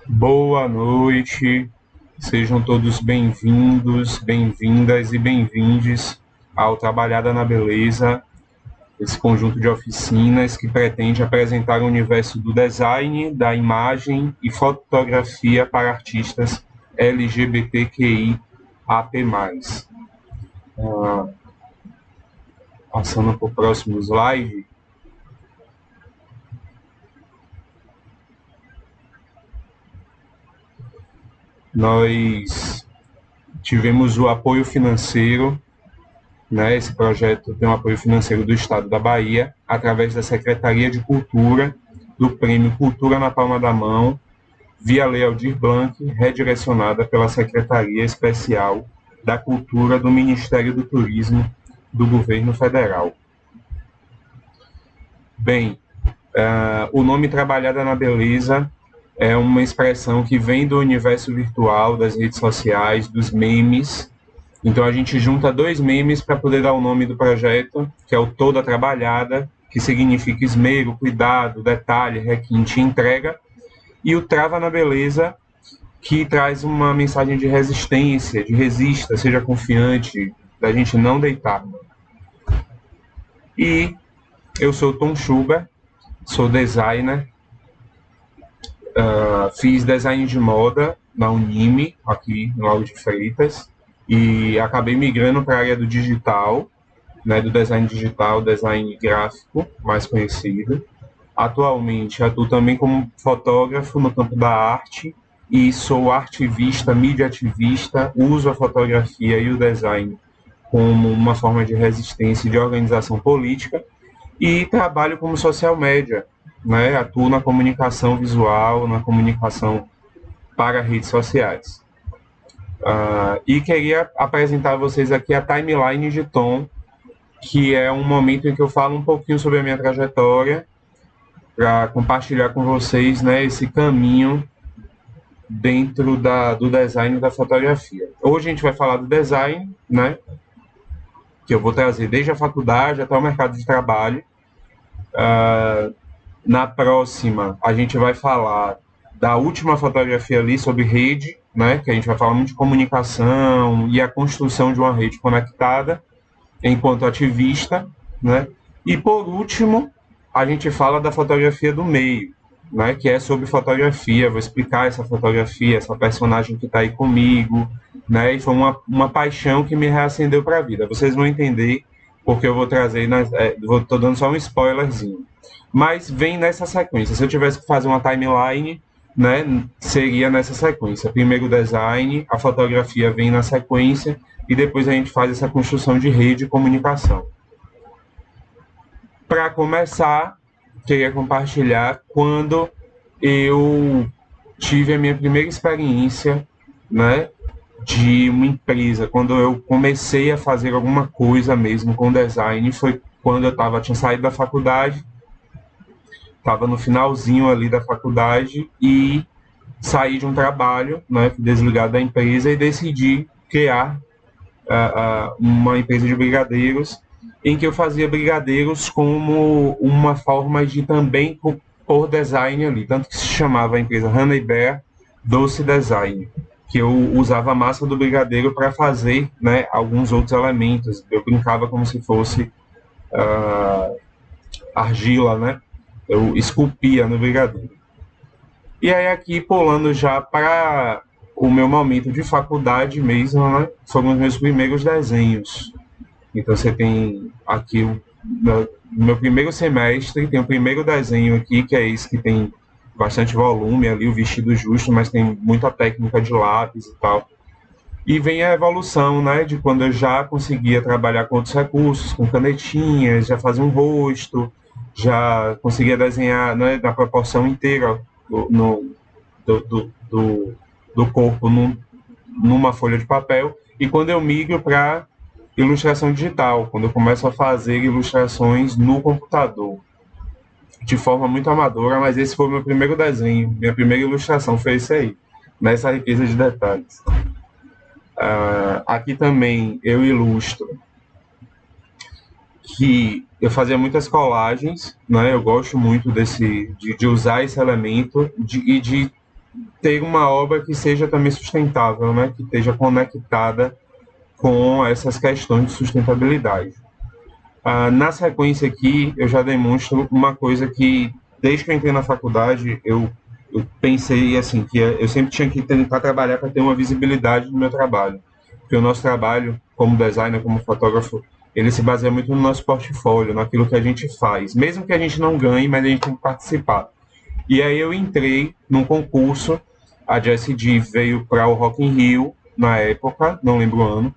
Boa noite, sejam todos bem-vindos, bem-vindas e bem-vindes ao Trabalhada na Beleza, esse conjunto de oficinas que pretende apresentar o universo do design, da imagem e fotografia para artistas LGBTQIAP+. Passando para o próximo slide, nós tivemos o apoio financeiro, né? Esse projeto tem um apoio financeiro do Estado da Bahia, através da Secretaria de Cultura, do Prêmio Cultura na Palma da Mão, via Lei Aldir Blanc, redirecionada pela Secretaria Especial da Cultura do Ministério do Turismo do Governo Federal. Bem, o nome Trabalhada na Beleza é uma expressão que vem do universo virtual, das redes sociais, dos memes. Então a gente junta dois memes para poder dar o nome do projeto, que é o Toda Trabalhada, que significa esmero, cuidado, detalhe, requinte e entrega, e o Trava na Beleza, que traz uma mensagem de resistência, de resista, seja confiante, da gente não deitar. E eu sou Tom Schubert, sou designer, fiz design de moda na Unime, aqui no Lago de Freitas, e acabei migrando para a área do digital, né, do design digital, design gráfico, mais conhecido. Atualmente atuo também como fotógrafo no campo da arte e sou artivista, mídia ativista, uso a fotografia e o design como uma forma de resistência e de organização política e trabalho como social media, né? Atuo na comunicação visual, na comunicação para redes sociais. E queria apresentar a vocês aqui a timeline de Tom, que é um momento em que eu falo um pouquinho sobre a minha trajetória, para compartilhar com vocês, né, esse caminho dentro do design da fotografia. Hoje a gente vai falar do design, né, que eu vou trazer desde a faculdade até o mercado de trabalho. Na próxima, a gente vai falar da última fotografia ali sobre rede, né, que a gente vai falar muito de comunicação e a construção de uma rede conectada enquanto ativista, né? E por último, a gente fala da fotografia do meio, né? Que é sobre fotografia. Vou explicar essa fotografia, essa personagem que está aí comigo, né? E foi uma paixão que me reacendeu para a vida. Vocês vão entender porque eu vou trazer, estou dando só um spoilerzinho. Mas vem nessa sequência. Se eu tivesse que fazer uma timeline, né, seria nessa sequência. Primeiro o design, a fotografia vem na sequência e depois a gente faz essa construção de rede e comunicação. Para começar, queria compartilhar quando eu tive a minha primeira experiência, né, de uma empresa, quando eu comecei a fazer alguma coisa mesmo com design, foi quando eu tinha saído da faculdade, estava no finalzinho ali da faculdade e saí de um trabalho, né, desligado da empresa e decidi criar uma empresa de brigadeiros, em que eu fazia brigadeiros como uma forma de também pôr design ali, tanto que se chamava a empresa Honey Bear Doce Design, que eu usava a massa do brigadeiro para fazer, né, alguns outros elementos. Eu brincava como se fosse argila, né? Eu esculpia no brigadeiro. E aí aqui, pulando já para o meu momento de faculdade mesmo, né, foram os meus primeiros desenhos. Então você tem aqui o meu primeiro semestre, tem o primeiro desenho aqui, que é esse que tem bastante volume ali, o vestido justo, mas tem muita técnica de lápis e tal. E vem a evolução, né, de quando eu já conseguia trabalhar com outros recursos, com canetinhas, já fazia um rosto, já conseguia desenhar, né, na proporção inteira no, do corpo numa folha de papel. E quando eu migro para ilustração digital, quando eu começo a fazer ilustrações no computador, de forma muito amadora, mas esse foi o meu primeiro desenho, minha primeira ilustração foi esse aí, nessa riqueza de detalhes. Aqui também eu ilustro que eu fazia muitas colagens, né? Eu gosto muito de usar esse elemento e de ter uma obra que seja também sustentável, né? Que esteja conectada com essas questões de sustentabilidade. Na sequência aqui, eu já demonstro uma coisa que, desde que eu entrei na faculdade, eu pensei assim, que eu sempre tinha que tentar trabalhar para ter uma visibilidade no meu trabalho. Porque o nosso trabalho, como designer, como fotógrafo, ele se baseia muito no nosso portfólio, naquilo que a gente faz. Mesmo que a gente não ganhe, mas a gente tem que participar. E aí eu entrei num concurso, a Jessie G veio para o Rock in Rio, na época, não lembro o ano,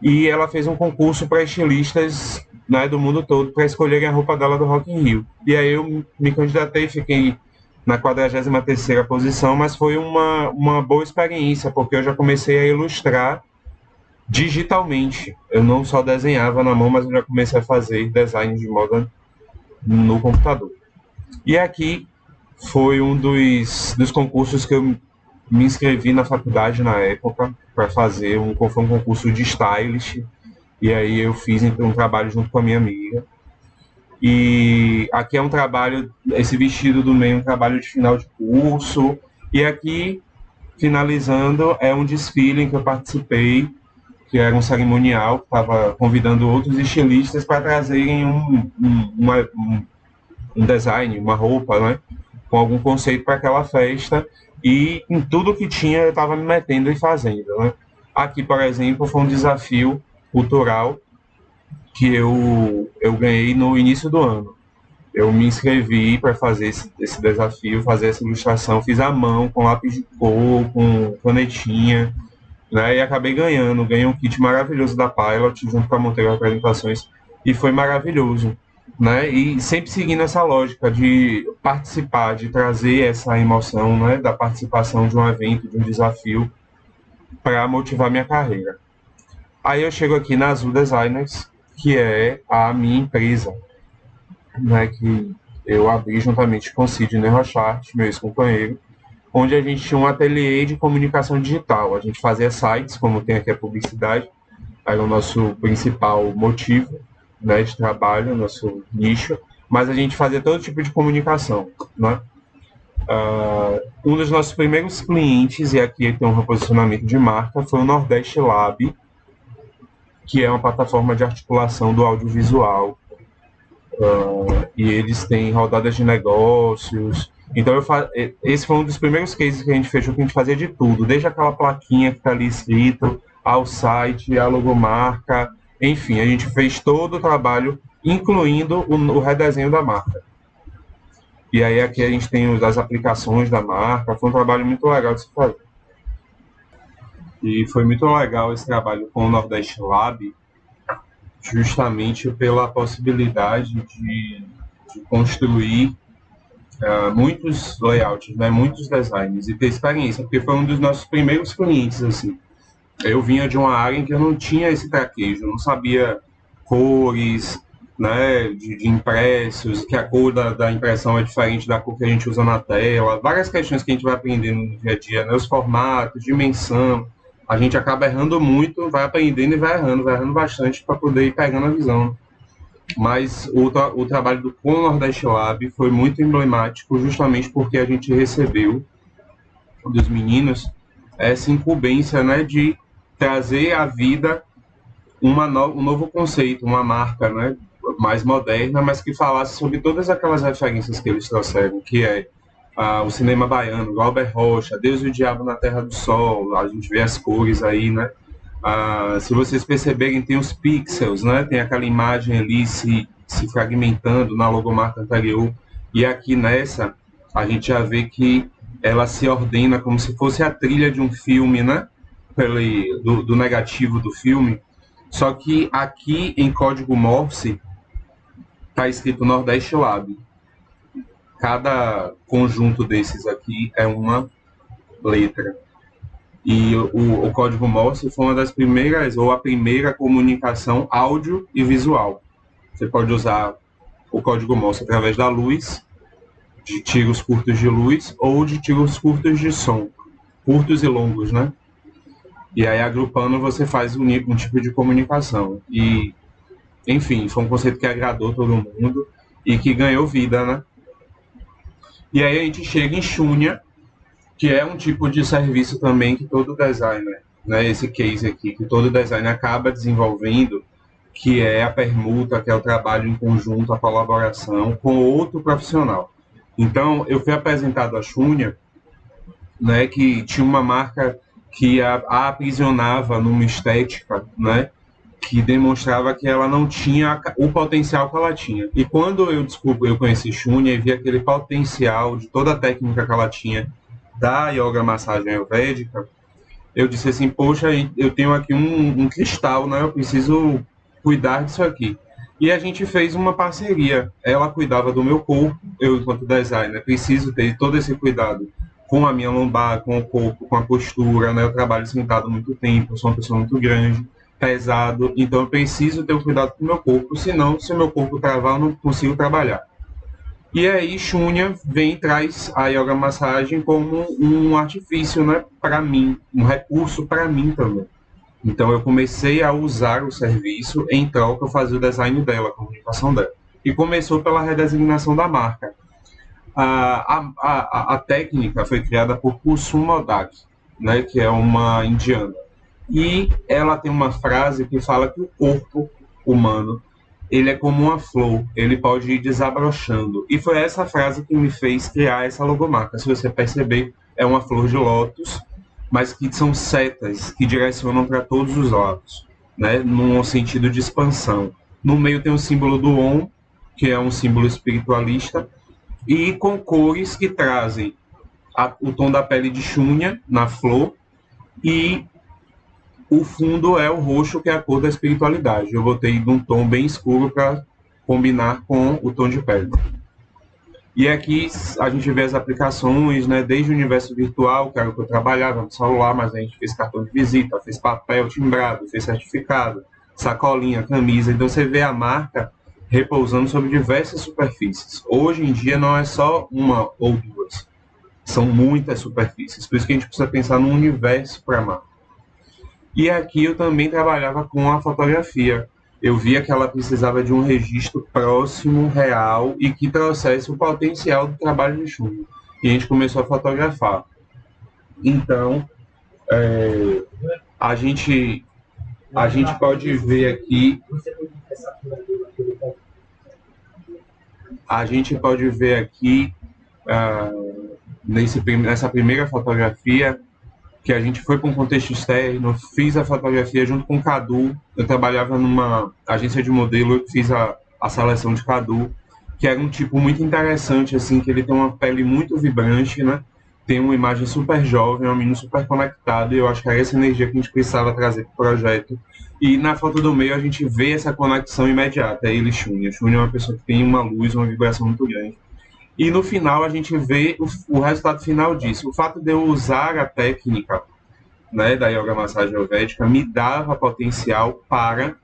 e ela fez um concurso para estilistas, né, do mundo todo para escolherem a roupa dela do Rock in Rio. E aí eu me candidatei, fiquei na 43ª posição, mas foi uma boa experiência, porque eu já comecei a ilustrar digitalmente. Eu não só desenhava na mão, mas eu já comecei a fazer design de moda no computador. E aqui foi um dos concursos que eu me inscrevi na faculdade na época para fazer foi um concurso de stylist, e aí eu fiz um trabalho junto com a minha amiga. E aqui é um trabalho, esse vestido do meio é um trabalho de final de curso, e aqui, finalizando, é um desfile em que eu participei, que era um cerimonial, que estava convidando outros estilistas para trazerem um design, uma roupa, né, com algum conceito para aquela festa, e em tudo que tinha eu estava me metendo e fazendo, né. Aqui, por exemplo, foi um desafio cultural que eu ganhei no início do ano. Eu me inscrevi para fazer esse desafio, fazer essa ilustração, fiz à mão, com lápis de cor, com canetinha, né, e acabei ganhando. Ganhei um kit maravilhoso da Pilot, junto com a Monteiro Apresentações, e foi maravilhoso. Né, e sempre seguindo essa lógica de participar, de trazer essa emoção, né, da participação de um evento, de um desafio, para motivar minha carreira. Aí eu chego aqui na Azul Designers, que é a minha empresa, né, que eu abri juntamente com o Sidney Rochart, meu ex-companheiro, onde a gente tinha um ateliê de comunicação digital. A gente fazia sites, como tem aqui a publicidade, era o nosso principal motivo, né, de trabalho, nosso nicho, mas a gente fazia todo tipo de comunicação, né? Um dos nossos primeiros clientes, e aqui tem um reposicionamento de marca, foi o Nordeste Lab, que é uma plataforma de articulação do audiovisual, e eles têm rodadas de negócios. Então esse foi um dos primeiros cases que a gente fechou, que a gente fazia de tudo, desde aquela plaquinha que está ali escrito, ao site, a logomarca, enfim, a gente fez todo o trabalho, incluindo o redesenho da marca. E aí aqui a gente tem as aplicações da marca, foi um trabalho muito legal de se fazer. E foi muito legal esse trabalho com o Nordeste Lab, justamente pela possibilidade de construir muitos layouts, né, muitos designs, e ter experiência, porque foi um dos nossos primeiros clientes, assim. Eu vinha de uma área em que eu não tinha esse traquejo, eu não sabia cores, né, de impressos, que a cor da impressão é diferente da cor que a gente usa na tela, várias questões que a gente vai aprendendo no dia a dia, né, os formatos, dimensão, a gente acaba errando muito, vai aprendendo e vai errando bastante para poder ir pegando a visão. Mas o trabalho com o Nordeste Lab foi muito emblemático, justamente porque a gente recebeu dos meninos essa incumbência, né, de trazer à vida um novo conceito, uma marca, né, mais moderna, mas que falasse sobre todas aquelas referências que eles trouxeram, que é o cinema baiano, Glauber Rocha, Deus e o Diabo na Terra do Sol, a gente vê as cores aí, né? Se vocês perceberem, tem os pixels, né? Tem aquela imagem ali se fragmentando na logomarca anterior, e aqui nessa a gente já vê que ela se ordena como se fosse a trilha de um filme, né? Do negativo do filme, só que aqui em código Morse está escrito Nordeste Lab. Cada conjunto desses aqui é uma letra. E o código Morse foi uma das primeiras, ou a primeira comunicação áudio e visual. Você pode usar o código Morse através da luz, de tiros curtos de luz, ou de tiros curtos de som, curtos e longos, né? E aí, agrupando, você faz um tipo de comunicação. E, enfim, foi um conceito que agradou todo mundo e que ganhou vida, né? E aí a gente chega em Shúnia, que é um tipo de serviço também que todo designer, né, esse case aqui, que todo designer acaba desenvolvendo, que é a permuta, que é o trabalho em conjunto, a colaboração com outro profissional. Então, eu fui apresentado a Xunia, né, que tinha uma marca que a aprisionava numa estética, né, que demonstrava que ela não tinha o potencial que ela tinha. E quando eu conheci Xunia e vi aquele potencial de toda a técnica que ela tinha da yoga massagem ayurvédica, eu disse assim, poxa, eu tenho aqui um cristal, né? Eu preciso cuidar disso aqui. E a gente fez uma parceria. Ela cuidava do meu corpo, eu, enquanto designer, preciso ter todo esse cuidado com a minha lombar, com o corpo, com a postura, né? Eu trabalho sentado muito tempo, eu sou uma pessoa muito grande, pesado, então eu preciso ter o cuidado com o meu corpo, senão, se o meu corpo travar, eu não consigo trabalhar. E aí, Xunia vem e traz a yoga massagem como um artifício, né, para mim, um recurso para mim também. Então, eu comecei a usar o serviço, em troca, eu fazia o design dela, a comunicação dela. E começou pela redesignação da marca. A técnica foi criada por Kusum Modak, né, que é uma indiana. E ela tem uma frase que fala que o corpo humano ele é como uma flor, ele pode ir desabrochando. E foi essa frase que me fez criar essa logomarca. Se você perceber, é uma flor de lótus, mas que são setas que direcionam para todos os lados, né? Num sentido de expansão. No meio tem o símbolo do Om, que é um símbolo espiritualista, e com cores que trazem o tom da pele de Xunya na flor e o fundo é o roxo, que é a cor da espiritualidade. Eu botei num tom bem escuro para combinar com o tom de pele. E aqui a gente vê as aplicações, né, desde o universo virtual, que era o que eu trabalhava no celular, mas a gente fez cartão de visita, fez papel timbrado, fez certificado, sacolinha, camisa. Então você vê a marca repousando sobre diversas superfícies. Hoje em dia não é só uma ou duas, são muitas superfícies. Por isso que a gente precisa pensar num universo para a marca. E aqui eu também trabalhava com a fotografia. Eu via que ela precisava de um registro próximo, real, e que trouxesse o potencial do trabalho de Xuxa. E a gente começou a fotografar. Então, a gente, a gente pode ver aqui, a gente pode ver aqui, ah, nessa primeira fotografia, que a gente foi para um contexto externo, fiz a fotografia junto com o Cadu. Eu trabalhava numa agência de modelo, eu fiz a seleção de Cadu, que era um tipo muito interessante, assim, que ele tem uma pele muito vibrante, né? Tem uma imagem super jovem, um menino super conectado, e eu acho que era essa energia que a gente precisava trazer para o projeto. E na foto do meio a gente vê essa conexão imediata, ele e Xunia. Xunia é uma pessoa que tem uma luz, uma vibração muito grande. E no final a gente vê o resultado final disso. O fato de eu usar a técnica, né, da yoga massagem ayurvédica me dava potencial para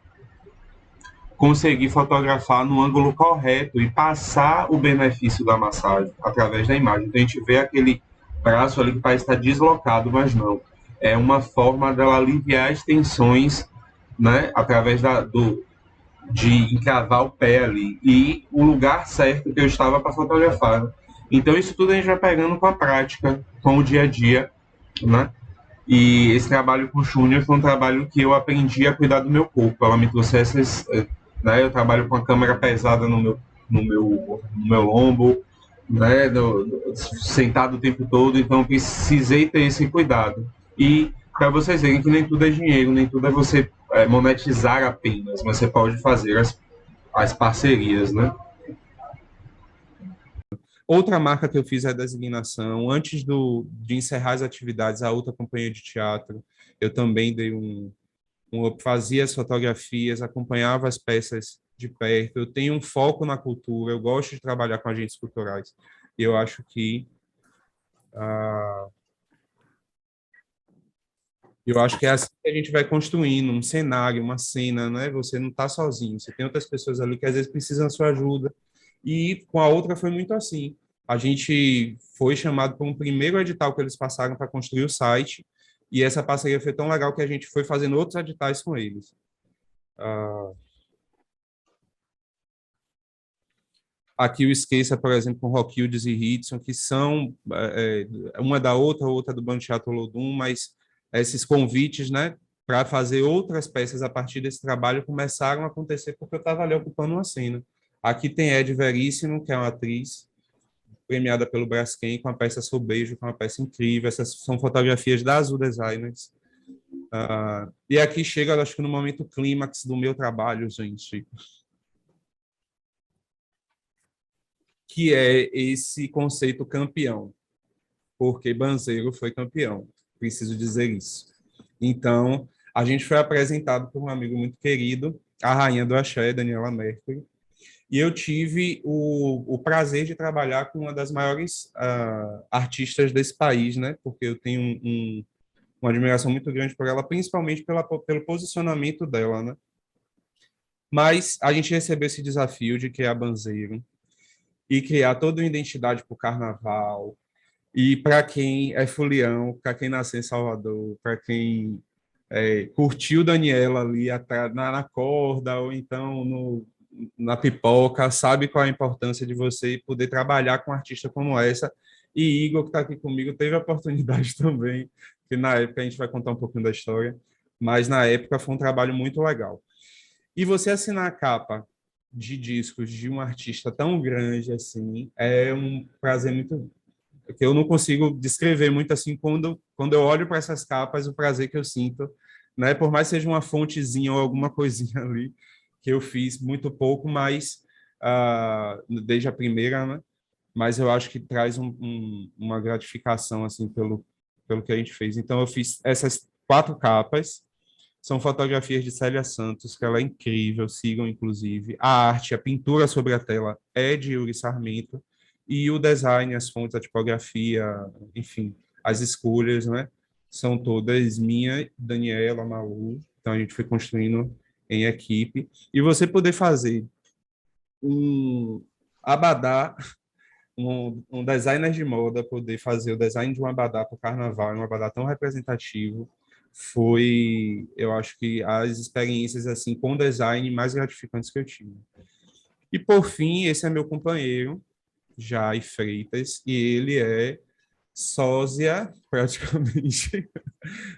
conseguir fotografar no ângulo correto e passar o benefício da massagem através da imagem. Então a gente vê aquele braço ali que parece estar deslocado, mas não. É uma forma dela aliviar as tensões, né, através de encavar o pé ali e o lugar certo que eu estava para fotografar. Então, isso tudo a gente vai pegando com a prática, com o dia a dia, né? E esse trabalho com Júnior foi um trabalho que eu aprendi a cuidar do meu corpo. Ela me trouxe essas, né? Eu trabalho com a câmera pesada no meu lombo, né? Sentado o tempo todo, então precisei ter esse cuidado. E para vocês verem que nem tudo é dinheiro, nem tudo é você monetizar apenas, mas você pode fazer as parcerias, né? Outra marca que eu fiz a designação, antes de encerrar as atividades, a outra companhia de teatro, eu também dei fazia as fotografias, acompanhava as peças de perto, eu tenho um foco na cultura, eu gosto de trabalhar com agentes culturais, e eu acho que ah, é assim que a gente vai construindo um cenário, uma cena, né? Você não está sozinho, você tem outras pessoas ali que às vezes precisam da sua ajuda. E com a outra foi muito assim. A gente foi chamado para um primeiro edital que eles passaram para construir o site, e essa parceria foi tão legal que a gente foi fazendo outros editais com eles. Ah, Aqui o Esqueça, por exemplo, com Rockildes e Hitson, que são uma da outra, outra do Bando Teatro Olodum, mas esses convites, né, para fazer outras peças a partir desse trabalho começaram a acontecer porque eu estava ali ocupando uma cena. Aqui tem Ed Veríssimo, que é uma atriz premiada pelo Braskem com a peça Sou Beijo, que é uma peça incrível. Essas são fotografias da Azul Designers. E aqui chega, acho que no momento clímax do meu trabalho, gente, que é esse conceito campeão, porque Banzeiro foi campeão, preciso dizer isso. Então, a gente foi apresentado por um amigo muito querido, a rainha do axé, Daniela Mercury, e eu tive o prazer de trabalhar com uma das maiores artistas desse país, né? Porque eu tenho uma admiração muito grande por ela, principalmente pelo posicionamento dela, né? Mas a gente recebeu esse desafio de criar Banzeiro e criar toda uma identidade para o carnaval. E para quem é fulião, para quem nasceu em Salvador, para quem curtiu Daniela ali na corda ou então na pipoca, sabe qual é a importância de você poder trabalhar com um artista como essa. E Igor, que está aqui comigo, teve a oportunidade também, que na época a gente vai contar um pouquinho da história, mas na época foi um trabalho muito legal. E você assinar a capa de discos de um artista tão grande assim é um prazer muito que eu não consigo descrever muito assim quando eu olho para essas capas o prazer que eu sinto, né? Por mais que seja uma fontezinha ou alguma coisinha ali que eu fiz muito pouco, mas desde a primeira, né? Mas eu acho que traz uma gratificação assim pelo que a gente fez. Então eu fiz essas 4 capas. São fotografias de Célia Santos, que ela é incrível, sigam inclusive. A arte, a pintura sobre a tela é de Yuri Sarmento, e o design, as fontes, a tipografia, enfim, as escolhas, né? São todas minha, Daniela, Malu. Então a gente foi construindo em equipe. E você poder fazer um abadá, um designer de moda poder fazer o design de um abadá para o carnaval, um abadá tão representativo, foi, eu acho que as experiências assim com design mais gratificantes que eu tive. E por fim, esse é meu companheiro, Jai Freitas, e ele é sósia praticamente,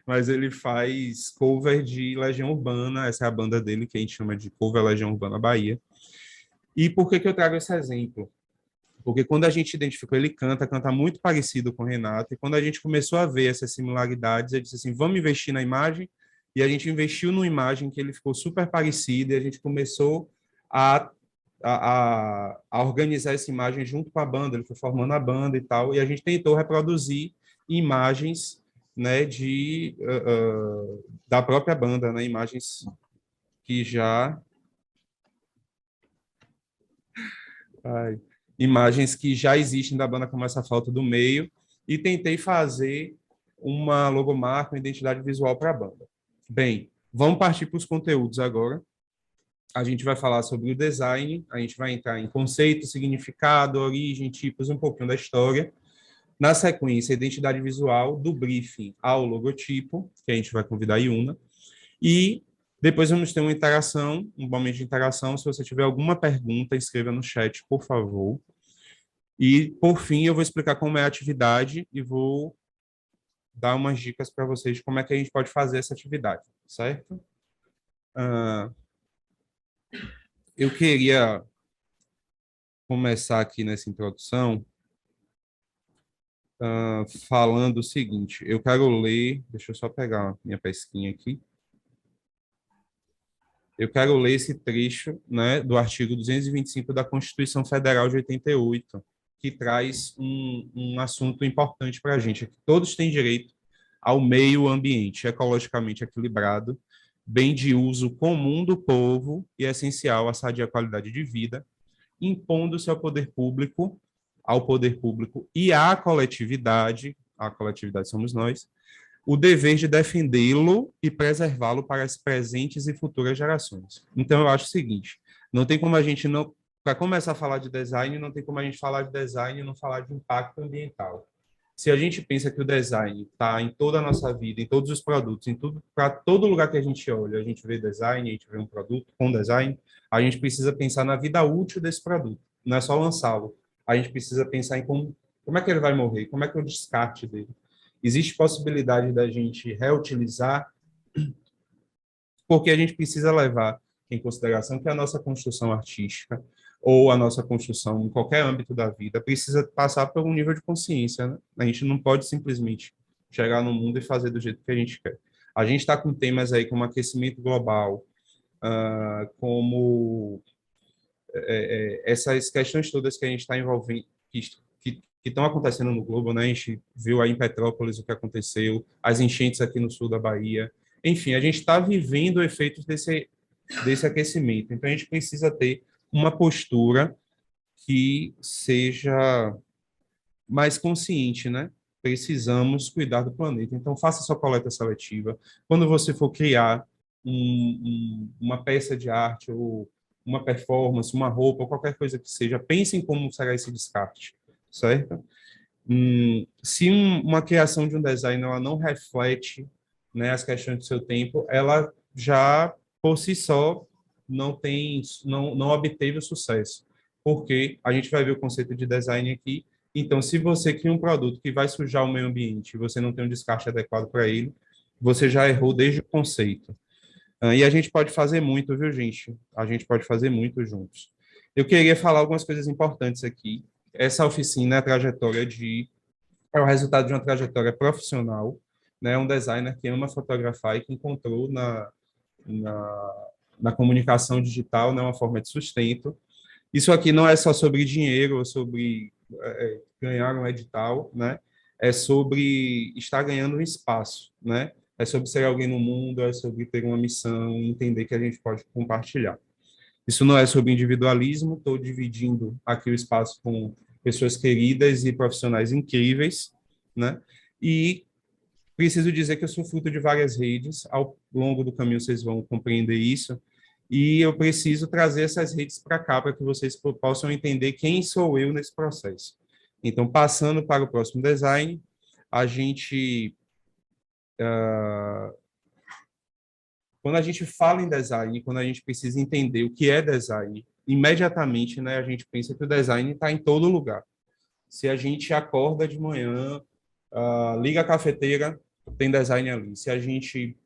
mas ele faz cover de Legião Urbana, essa é a banda dele que a gente chama de Cover Legião Urbana Bahia. E por que que eu trago esse exemplo? Porque quando a gente identificou, ele canta muito parecido com o Renato, e quando a gente começou a ver essas similaridades, eu disse assim, vamos investir na imagem, e a gente investiu numa imagem que ele ficou super parecido, e a gente começou a organizar essa imagem junto com a banda, ele foi formando a banda e tal, e a gente tentou reproduzir imagens, né, da própria banda, né, imagens que já... Ai, imagens que já existem da banda como essa falta do meio e tentei fazer uma logomarca, uma identidade visual para a banda. Bem, vamos partir para os conteúdos agora. A gente vai falar sobre o design, a gente vai entrar em conceito, significado, origem, tipos, um pouquinho da história. Na sequência, identidade visual, do briefing ao logotipo, que a gente vai convidar a Yuna. E depois vamos ter uma interação, um momento de interação. Se você tiver alguma pergunta, escreva no chat, por favor. E, por fim, eu vou explicar como é a atividade e vou dar umas dicas para vocês de como é que a gente pode fazer essa atividade, certo? Eu queria começar aqui nessa introdução falando o seguinte. Eu quero ler, deixa eu só pegar minha pesquinha aqui. Eu quero ler esse trecho, né, do artigo 225 da Constituição Federal de 88, que traz um assunto importante para a gente, é que todos têm direito ao meio ambiente ecologicamente equilibrado, bem de uso comum do povo e essencial à sadia qualidade de vida, impondo-se ao poder público e à coletividade, a coletividade somos nós, o dever de defendê-lo e preservá-lo para as presentes e futuras gerações. Então, eu acho o seguinte, não tem como a gente não... Para começar a falar de design, não tem como a gente falar de design e não falar de impacto ambiental. Se a gente pensa que o design está em toda a nossa vida, em todos os produtos, em tudo, para todo lugar que a gente olha, a gente vê design, a gente vê um produto com design, a gente precisa pensar na vida útil desse produto. não é só lançá-lo. A gente precisa pensar em como é que ele vai morrer, como é que é o descarte dele. Existe possibilidade da gente reutilizar, porque a gente precisa levar em consideração que a nossa construção artística ou a nossa construção em qualquer âmbito da vida precisa passar por um nível de consciência, né? A gente não pode simplesmente chegar no mundo e fazer do jeito que a gente quer. A gente está com temas aí como aquecimento global, como essas questões todas que a gente está envolvendo, que estão acontecendo no globo, né? A gente viu aí em Petrópolis o que aconteceu, as enchentes aqui no sul da Bahia. Enfim, a gente está vivendo efeitos desse aquecimento. Então, a gente precisa ter uma postura que seja mais consciente, né? Precisamos cuidar do planeta. Então, faça sua coleta seletiva. Quando você for criar uma peça de arte ou uma performance, uma roupa, ou qualquer coisa que seja, pense em como será esse descarte, certo? Se uma criação de um design ela não reflete, né, as questões do seu tempo, ela já por si só não obteve o sucesso, porque a gente vai ver o conceito de design aqui. Então, se você cria um produto que vai sujar o meio ambiente, e você não tem um descarte adequado para ele, você já errou desde o conceito. E a gente pode fazer muito, viu, gente? A gente pode fazer muito juntos. Eu queria falar algumas coisas importantes aqui. Essa oficina é a trajetória é o resultado de uma trajetória profissional, né? Um designer que ama fotografar e que encontrou na, na comunicação digital, né, uma forma de sustento. Isso aqui não é só sobre dinheiro, ou sobre ganhar um edital, né? É sobre estar ganhando um espaço, né? É sobre ser alguém no mundo, é sobre ter uma missão, entender que a gente pode compartilhar. Isso não é sobre individualismo, estou dividindo aqui o espaço com pessoas queridas e profissionais incríveis, né? E preciso dizer que eu sou fruto de várias redes, ao longo do caminho vocês vão compreender isso, e eu preciso trazer essas redes para cá, para que vocês possam entender quem sou eu nesse processo. Então, passando para o próximo design, a gente quando a gente fala em design, quando a gente precisa entender o que é design, imediatamente, né, a gente pensa que o design está em todo lugar. Se a gente acorda de manhã, liga a cafeteira, tem design ali. Se a gente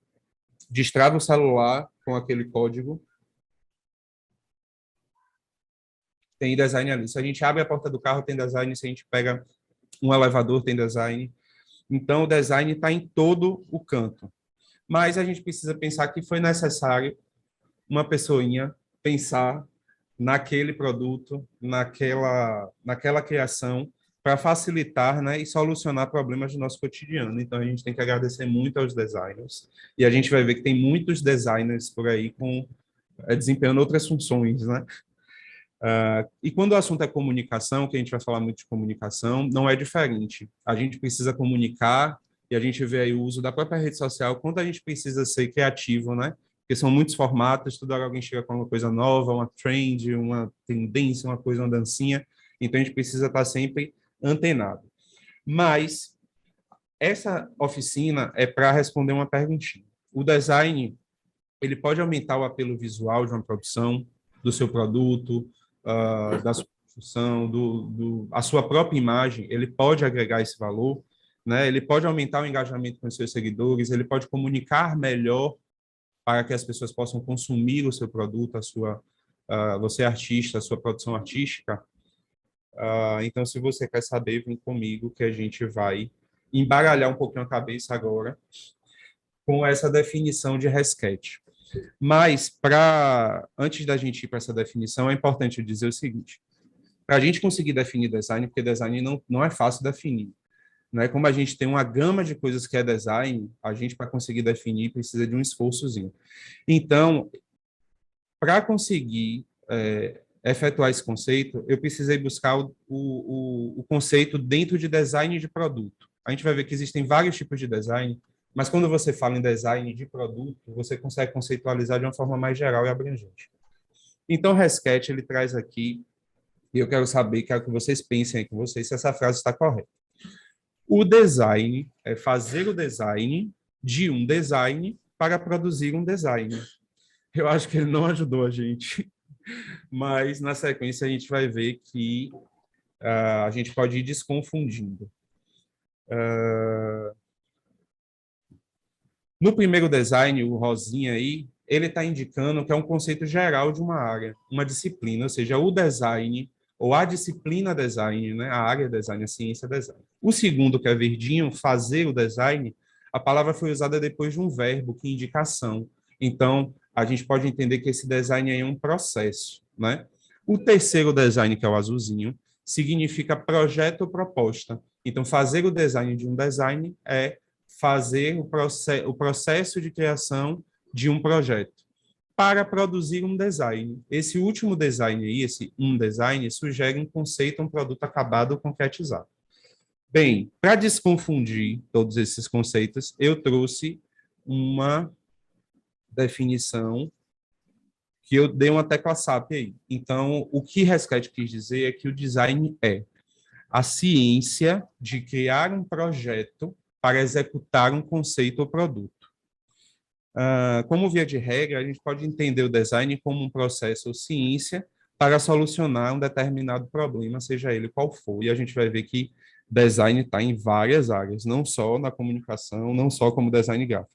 destrava o celular com aquele código, tem design ali. Se a gente abre a porta do carro, tem design. Se a gente pega um elevador, tem design. Então, o design está em todo o canto. Mas a gente precisa pensar que foi necessário uma pessoinha pensar naquele produto, naquela criação, para facilitar, né, e solucionar problemas do nosso cotidiano. Então, a gente tem que agradecer muito aos designers. E a gente vai ver que tem muitos designers por aí desempenhando outras funções, né? E quando o assunto é comunicação, que a gente vai falar muito de comunicação, não é diferente. A gente precisa comunicar e a gente vê aí o uso da própria rede social, quanto a gente precisa ser criativo, né? Porque são muitos formatos, toda hora alguém chega com uma coisa nova, uma trend, uma tendência, uma coisa, uma dancinha. Então, a gente precisa estar sempre antenado. Mas essa oficina é para responder uma perguntinha. O design, ele pode aumentar o apelo visual de uma produção, do seu produto, da sua construção, a sua própria imagem, ele pode agregar esse valor, né? Ele pode aumentar o engajamento com os seus seguidores, ele pode comunicar melhor para que as pessoas possam consumir o seu produto, você é artista, a sua produção artística. Então, se você quer saber, vem comigo que a gente vai embaralhar um pouquinho a cabeça agora com essa definição de resquete. Mas, antes da gente ir para essa definição, é importante eu dizer o seguinte: para a gente conseguir definir design, porque design não é fácil definir, né? Como a gente tem uma gama de coisas que é design, a gente, para conseguir definir, precisa de um esforçozinho. Então, para conseguir efetuar esse conceito, eu precisei buscar o conceito dentro de design de produto. A gente vai ver que existem vários tipos de design, mas quando você fala em design de produto, você consegue conceitualizar de uma forma mais geral e abrangente. Então, o Rescat, ele traz aqui, e eu quero que vocês pensem aí com vocês se essa frase está correta. O design é fazer o design de um design para produzir um design. Eu acho que ele não ajudou a gente. Mas, na sequência, a gente vai ver que a gente pode ir desconfundindo. No primeiro design, o rosinha aí, ele está indicando que é um conceito geral de uma área, uma disciplina, ou seja, o design, ou a disciplina design, né? A área design, a ciência design. O segundo, que é verdinho, fazer o design, a palavra foi usada depois de um verbo, que indica ação. Então, a gente pode entender que esse design aí é um processo, né? O terceiro design, que é o azulzinho, significa projeto ou proposta. Então, fazer o design de um design é fazer o processo de criação de um projeto para produzir um design. Esse último design aí, esse um design, sugere um conceito, um produto acabado ou concretizado. Bem, para desconfundir todos esses conceitos, eu trouxe uma definição que eu dei uma tecla SAP aí. Então, o que Rescat quis dizer é que o design é a ciência de criar um projeto para executar um conceito ou produto. Como via de regra, a gente pode entender o design como um processo ou ciência para solucionar um determinado problema, seja ele qual for. E a gente vai ver que design está em várias áreas, não só na comunicação, não só como design gráfico.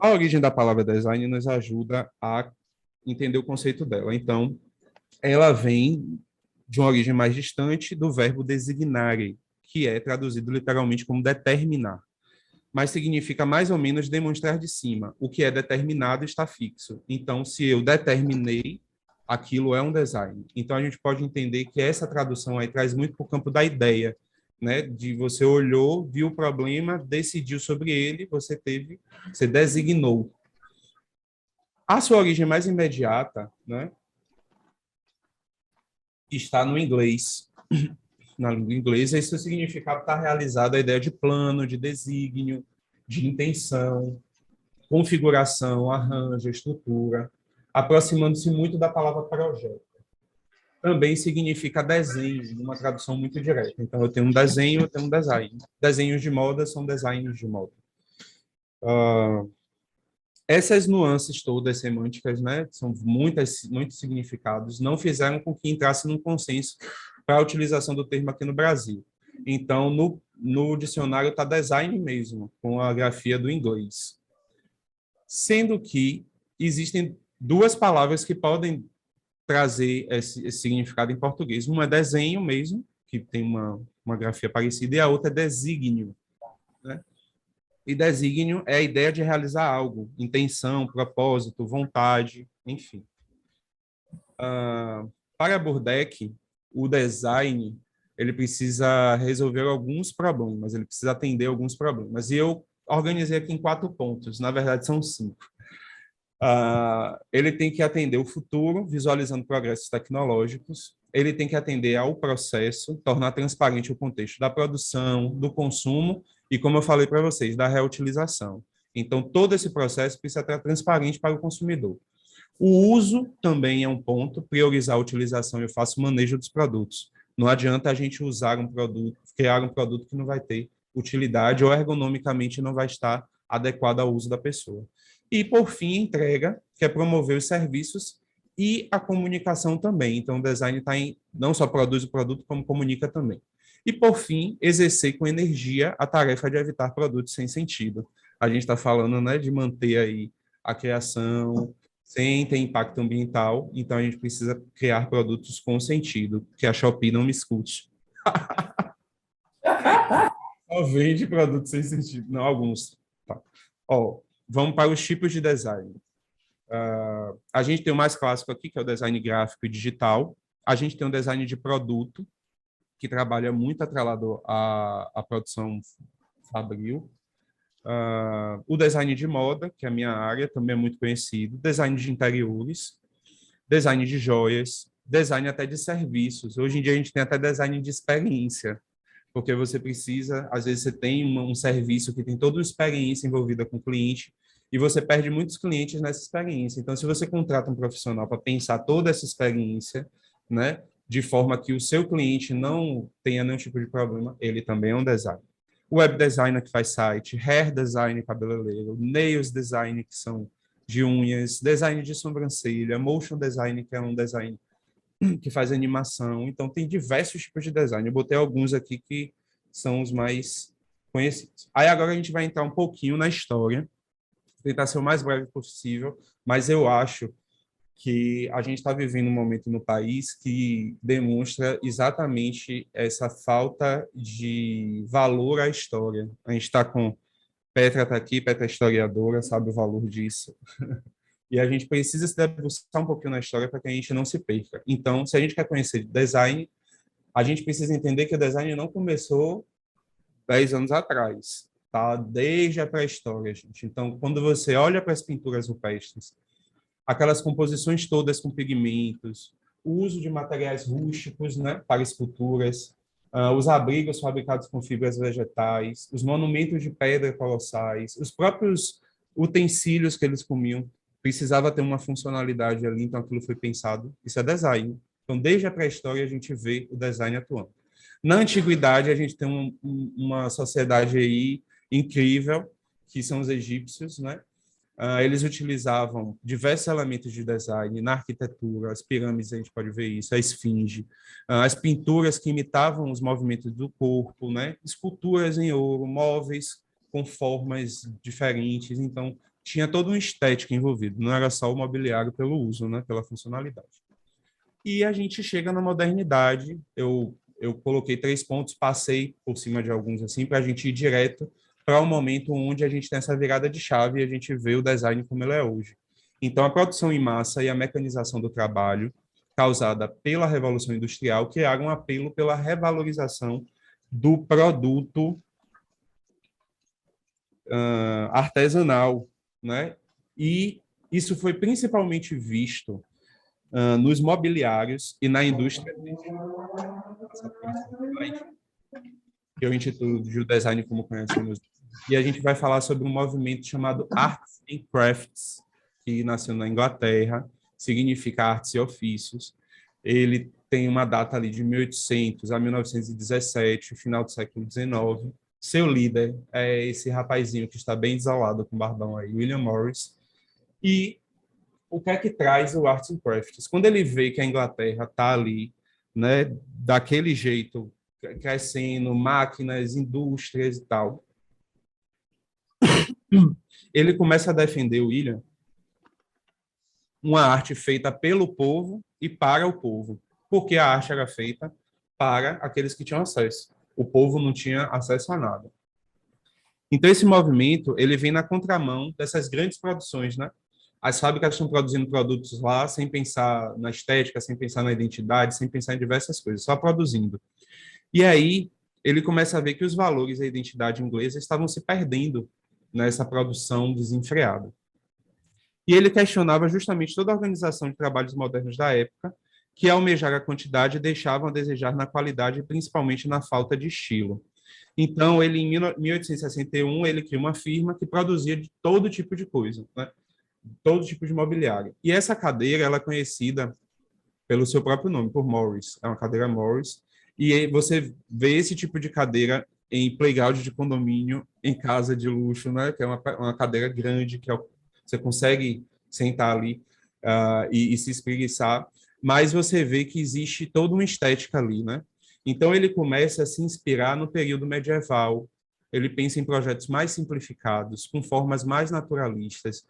A origem da palavra design nos ajuda a entender o conceito dela. Então, ela vem de uma origem mais distante do verbo designare, que é traduzido literalmente como determinar, mas significa mais ou menos demonstrar de cima. O que é determinado está fixo. Então, se eu determinei, aquilo é um design. Então, a gente pode entender que essa tradução aí traz muito para o campo da ideia, né? De você olhou, viu o problema, decidiu sobre ele, você designou. A sua origem mais imediata, né, está no inglês. Na língua inglesa, esse significado está realizado a ideia de plano, de desígnio, de intenção, configuração, arranjo, estrutura, aproximando-se muito da palavra projeto. Também significa desenho, numa tradução muito direta. Então, eu tenho um desenho, eu tenho um design. Desenhos de moda são designs de moda. Essas nuances todas semânticas, né, são muitos significados, não fizeram com que entrasse num consenso para a utilização do termo aqui no Brasil. Então, no dicionário está design mesmo, com a grafia do inglês. Sendo que existem duas palavras que podem trazer esse significado em português. Uma é desenho mesmo, que tem uma grafia parecida, e a outra é desígnio, né? E desígnio é a ideia de realizar algo, intenção, propósito, vontade, enfim. Para Burdek, o design ele precisa resolver alguns problemas, ele precisa atender alguns problemas. E eu organizei aqui em 4 pontos, na verdade são 5. Ele tem que atender o futuro, visualizando progressos tecnológicos. Ele tem que atender ao processo, tornar transparente o contexto da produção, do consumo e, como eu falei para vocês, da reutilização. Então, todo esse processo precisa estar transparente para o consumidor. O uso também é um ponto, priorizar a utilização e o fácil manejo dos produtos. Não adianta a gente usar um produto, criar um produto que não vai ter utilidade ou ergonomicamente não vai estar adequado ao uso da pessoa. E, por fim, entrega, que é promover os serviços e a comunicação também. Então, o design não só produz o produto, como comunica também. E, por fim, exercer com energia a tarefa de evitar produtos sem sentido. A gente está falando, né, de manter aí a criação sem ter impacto ambiental, então a gente precisa criar produtos com sentido, que a Shopee não me escute. Só vende produtos sem sentido, não alguns. Tá. Ó, vamos para os tipos de design. A gente tem o mais clássico aqui, que é o design gráfico e digital. A gente tem o design de produto, que trabalha muito atrelado à produção fabril. O design de moda, que é a minha área, também é muito conhecido. Design de interiores, design de joias, design até de serviços. Hoje em dia a gente tem até design de experiência, porque você precisa, às vezes você tem um serviço que tem toda uma experiência envolvida com o cliente, e você perde muitos clientes nessa experiência. Então, se você contrata um profissional para pensar toda essa experiência, né, de forma que o seu cliente não tenha nenhum tipo de problema, ele também é um designer. O web designer que faz site, hair design cabeleireiro, nails design, que são de unhas, design de sobrancelha, motion design, que é um design que faz animação. Então, tem diversos tipos de design. Eu botei alguns aqui que são os mais conhecidos. Aí agora a gente vai entrar um pouquinho na história, tentar ser o mais breve possível, mas eu acho que a gente está vivendo um momento no país que demonstra exatamente essa falta de valor à história. A gente está com Petra está aqui, Petra é historiadora, sabe o valor disso. E a gente precisa se debruçar um pouquinho na história para que a gente não se perca. Então, se a gente quer conhecer design, a gente precisa entender que o design não começou 10 anos atrás, tá? Desde a pré-história, gente. Então, quando você olha para as pinturas rupestres, aquelas composições todas com pigmentos, o uso de materiais rústicos, né, para esculturas, os abrigos fabricados com fibras vegetais, os monumentos de pedra colossais, os próprios utensílios que eles comiam, precisava ter uma funcionalidade ali, então aquilo foi pensado. Isso é design. Então, desde a pré-história, a gente vê o design atuando. Na antiguidade, a gente tem uma sociedade aí incrível, que são os egípcios, né? Eles utilizavam diversos elementos de design na arquitetura, as pirâmides, a gente pode ver isso, a esfinge, as pinturas que imitavam os movimentos do corpo, né? Esculturas em ouro, móveis com formas diferentes, então tinha toda uma estética envolvida, não era só o mobiliário pelo uso, né? Pela funcionalidade. E a gente chega na modernidade, eu coloquei 3 pontos, passei por cima de alguns assim, para a gente ir direto para um momento onde a gente tem essa virada de chave e a gente vê o design como ele é hoje. Então, a produção em massa e a mecanização do trabalho, causada pela Revolução Industrial, criaram um apelo pela revalorização do produto artesanal, né? E isso foi principalmente visto nos mobiliários e na indústria que eu intitulo de o design como conhecemos. E a gente vai falar sobre um movimento chamado Arts and Crafts, que nasceu na Inglaterra, significa artes e ofícios. Ele tem uma data ali de 1800 a 1917, final do século XIX. Seu líder é esse rapazinho que está bem isolado com o barbão aí, William Morris. E o que é que traz o Arts and Crafts? Quando ele vê que a Inglaterra está ali, né, daquele jeito, crescendo, máquinas, indústrias e tal, ele começa a defender, o William, uma arte feita pelo povo e para o povo, porque a arte era feita para aqueles que tinham acesso. O povo não tinha acesso a nada. Então, esse movimento, ele vem na contramão dessas grandes produções, né? As fábricas estão produzindo produtos lá sem pensar na estética, sem pensar na identidade, sem pensar em diversas coisas, só produzindo. E aí, ele começa a ver que os valores da identidade inglesa estavam se perdendo nessa produção desenfreada. E ele questionava justamente toda a organização de trabalhos modernos da época, que almejaram a quantidade e deixavam a desejar na qualidade, principalmente na falta de estilo. Então, ele, em 1861, ele cria uma firma que produzia de todo tipo de coisa, né? Todo tipo de mobiliário. E essa cadeira, ela é conhecida pelo seu próprio nome, por Morris. É uma cadeira Morris. E você vê esse tipo de cadeira em playground de condomínio, em casa de luxo, né? Que é uma cadeira grande, que você consegue sentar ali e se espreguiçar. Mas você vê que existe toda uma estética ali, né? Então, ele começa a se inspirar no período medieval. Ele pensa em projetos mais simplificados, com formas mais naturalistas,